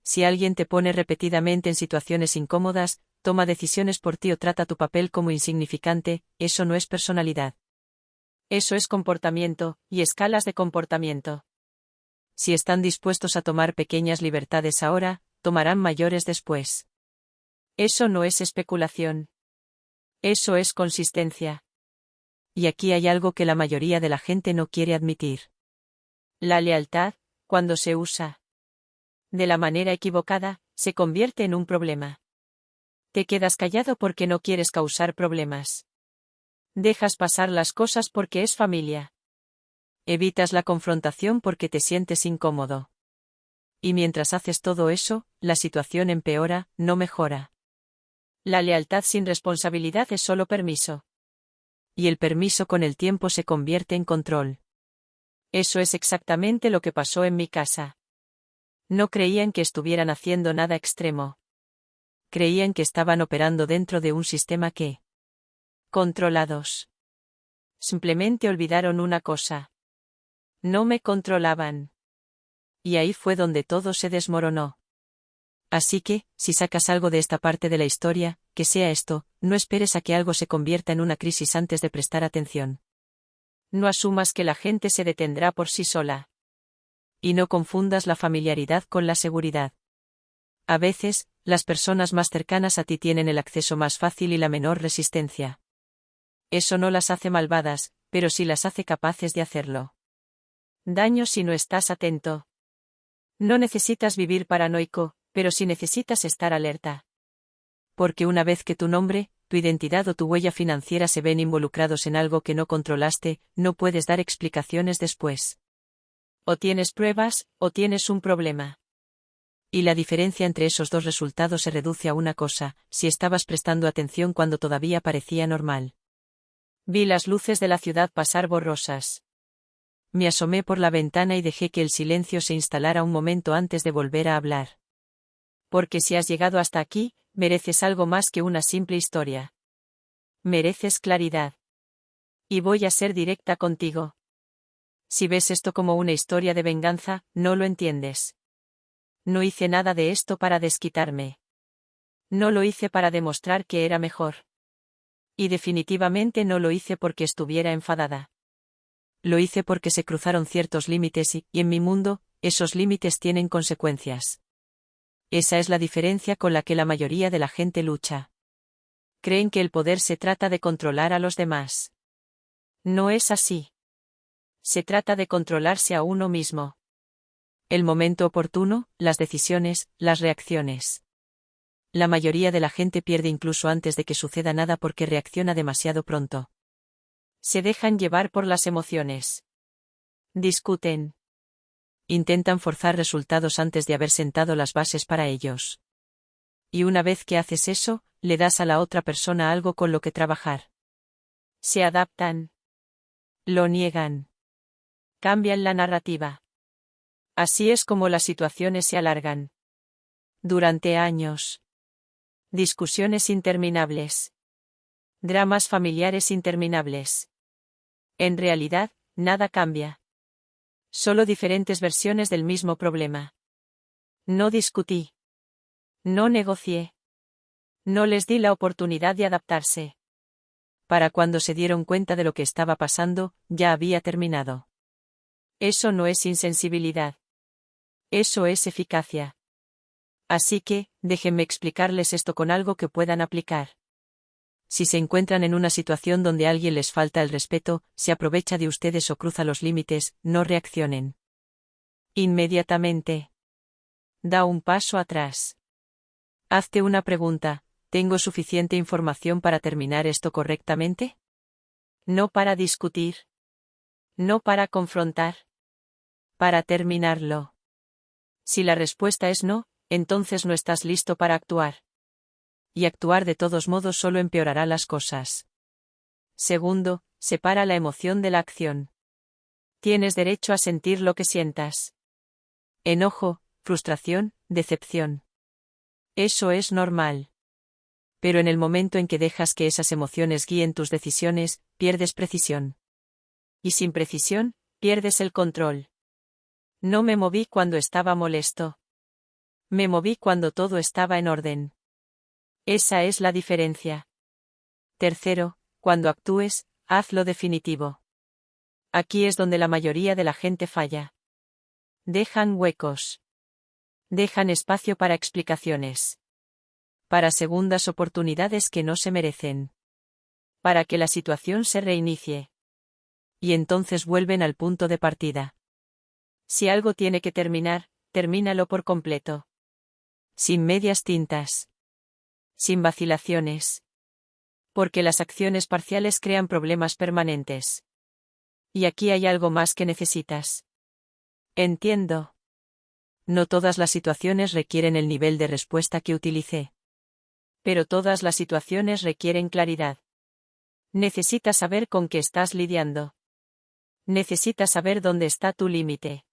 A: Si alguien te pone repetidamente en situaciones incómodas, toma decisiones por ti o trata tu papel como insignificante, eso no es personalidad. Eso es comportamiento, y escalas de comportamiento. Si están dispuestos a tomar pequeñas libertades ahora, tomarán mayores después. Eso no es especulación. Eso es consistencia. Y aquí hay algo que la mayoría de la gente no quiere admitir. La lealtad, cuando se usa de la manera equivocada, se convierte en un problema. Te quedas callado porque no quieres causar problemas. Dejas pasar las cosas porque es familia. Evitas la confrontación porque te sientes incómodo. Y mientras haces todo eso, la situación empeora, no mejora. La lealtad sin responsabilidad es solo permiso. Y el permiso con el tiempo se convierte en control. Eso es exactamente lo que pasó en mi casa. No creían que estuvieran haciendo nada extremo. Creían que estaban operando dentro de un sistema que... Controlados. Simplemente olvidaron una cosa. No me controlaban. Y ahí fue donde todo se desmoronó. Así que, si sacas algo de esta parte de la historia, que sea esto, no esperes a que algo se convierta en una crisis antes de prestar atención. No asumas que la gente se detendrá por sí sola. Y no confundas la familiaridad con la seguridad. A veces, las personas más cercanas a ti tienen el acceso más fácil y la menor resistencia. Eso no las hace malvadas, pero sí las hace capaces de hacerlo. Daño si no estás atento. No necesitas vivir paranoico, pero sí necesitas estar alerta. Porque una vez que tu nombre, tu identidad o tu huella financiera se ven involucrados en algo que no controlaste, no puedes dar explicaciones después. O tienes pruebas, o tienes un problema. Y la diferencia entre esos dos resultados se reduce a una cosa: si estabas prestando atención cuando todavía parecía normal. Vi las luces de la ciudad pasar borrosas. Me asomé por la ventana y dejé que el silencio se instalara un momento antes de volver a hablar. Porque si has llegado hasta aquí, mereces algo más que una simple historia. Mereces claridad. Y voy a ser directa contigo. Si ves esto como una historia de venganza, no lo entiendes. No hice nada de esto para desquitarme. No lo hice para demostrar que era mejor. Y definitivamente no lo hice porque estuviera enfadada. Lo hice porque se cruzaron ciertos límites y en mi mundo, esos límites tienen consecuencias. Esa es la diferencia con la que la mayoría de la gente lucha. Creen que el poder se trata de controlar a los demás. No es así. Se trata de controlarse a uno mismo. El momento oportuno, las decisiones, las reacciones. La mayoría de la gente pierde incluso antes de que suceda nada porque reacciona demasiado pronto. Se dejan llevar por las emociones. Discuten. Intentan forzar resultados antes de haber sentado las bases para ellos. Y una vez que haces eso, le das a la otra persona algo con lo que trabajar. Se adaptan. Lo niegan. Cambian la narrativa. Así es como las situaciones se alargan. Durante años. Discusiones interminables. Dramas familiares interminables. En realidad, nada cambia. Solo diferentes versiones del mismo problema. No discutí. No negocié. No les di la oportunidad de adaptarse. Para cuando se dieron cuenta de lo que estaba pasando, ya había terminado. Eso no es insensibilidad. Eso es eficacia. Así que, déjenme explicarles esto con algo que puedan aplicar. Si se encuentran en una situación donde a alguien les falta el respeto, se aprovecha de ustedes o cruza los límites, no reaccionen. Inmediatamente. Da un paso atrás. Hazte una pregunta: ¿tengo suficiente información para terminar esto correctamente? No para discutir. No para confrontar. Para terminarlo. Si la respuesta es no, entonces no estás listo para actuar. Y actuar de todos modos solo empeorará las cosas. Segundo, separa la emoción de la acción. Tienes derecho a sentir lo que sientas. Enojo, frustración, decepción. Eso es normal. Pero en el momento en que dejas que esas emociones guíen tus decisiones, pierdes precisión. Y sin precisión, pierdes el control. No me moví cuando estaba molesto. Me moví cuando todo estaba en orden. Esa es la diferencia. Tercero, cuando actúes, hazlo definitivo. Aquí es donde la mayoría de la gente falla. Dejan huecos. Dejan espacio para explicaciones. Para segundas oportunidades que no se merecen. Para que la situación se reinicie. Y entonces vuelven al punto de partida. Si algo tiene que terminar, termínalo por completo. Sin medias tintas. Sin vacilaciones. Porque las acciones parciales crean problemas permanentes. Y aquí hay algo más que necesitas. Entiendo. No todas las situaciones requieren el nivel de respuesta que utilicé. Pero todas las situaciones requieren claridad. Necesitas saber con qué estás lidiando. Necesitas saber dónde está tu límite.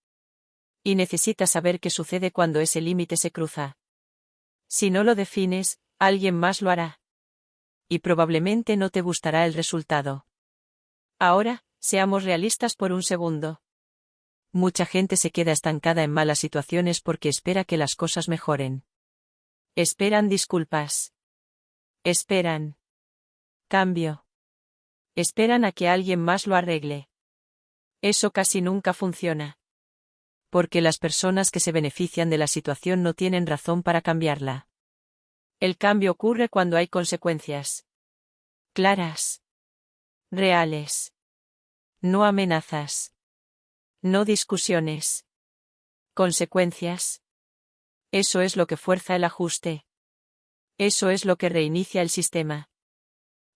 A: Y necesitas saber qué sucede cuando ese límite se cruza. Si no lo defines, alguien más lo hará. Y probablemente no te gustará el resultado. Ahora, seamos realistas por un segundo. Mucha gente se queda estancada en malas situaciones porque espera que las cosas mejoren. Esperan disculpas. Esperan cambio. Esperan a que alguien más lo arregle. Eso casi nunca funciona. Porque las personas que se benefician de la situación no tienen razón para cambiarla. El cambio ocurre cuando hay consecuencias claras, reales. No amenazas. No discusiones. Consecuencias. Eso es lo que fuerza el ajuste. Eso es lo que reinicia el sistema.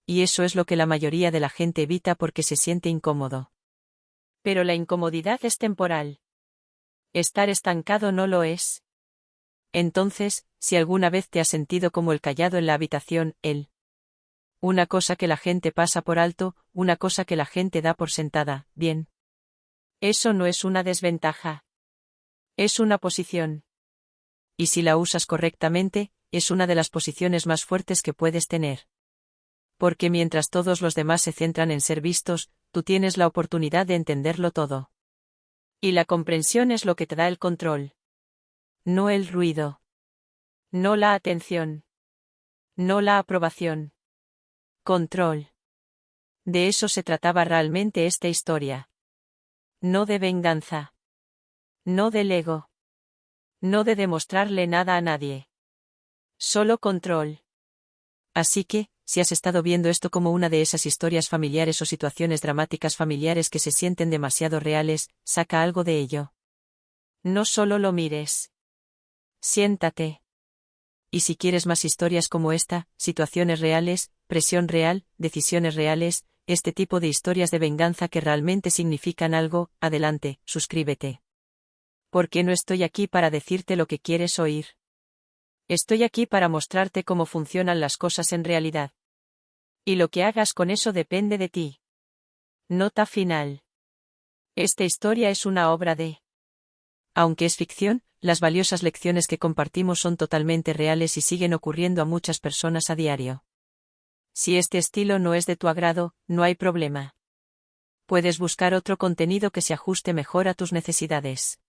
A: Y eso es lo que la mayoría de la gente evita porque se siente incómodo. Pero la incomodidad es temporal. Estar estancado no lo es. Entonces, si alguna vez te has sentido como el callado en la habitación, una cosa que la gente pasa por alto, una cosa que la gente da por sentada, bien. Eso no es una desventaja. Es una posición. Y si la usas correctamente, es una de las posiciones más fuertes que puedes tener. Porque mientras todos los demás se centran en ser vistos, tú tienes la oportunidad de entenderlo todo. Y la comprensión es lo que te da el control. No el ruido. No la atención. No la aprobación. Control. De eso se trataba realmente esta historia. No de venganza. No del ego. No de demostrarle nada a nadie. Solo control. Así que, si has estado viendo esto como una de esas historias familiares o situaciones dramáticas familiares que se sienten demasiado reales, saca algo de ello. No solo lo mires. Siéntate. Y si quieres más historias como esta, situaciones reales, presión real, decisiones reales, este tipo de historias de venganza que realmente significan algo, adelante, suscríbete. Porque no estoy aquí para decirte lo que quieres oír. Estoy aquí para mostrarte cómo funcionan las cosas en realidad. Y lo que hagas con eso depende de ti. Nota final. Esta historia es una obra de... Aunque es ficción, las valiosas lecciones que compartimos son totalmente reales y siguen ocurriendo a muchas personas a diario. Si este estilo no es de tu agrado, no hay problema. Puedes buscar otro contenido que se ajuste mejor a tus necesidades.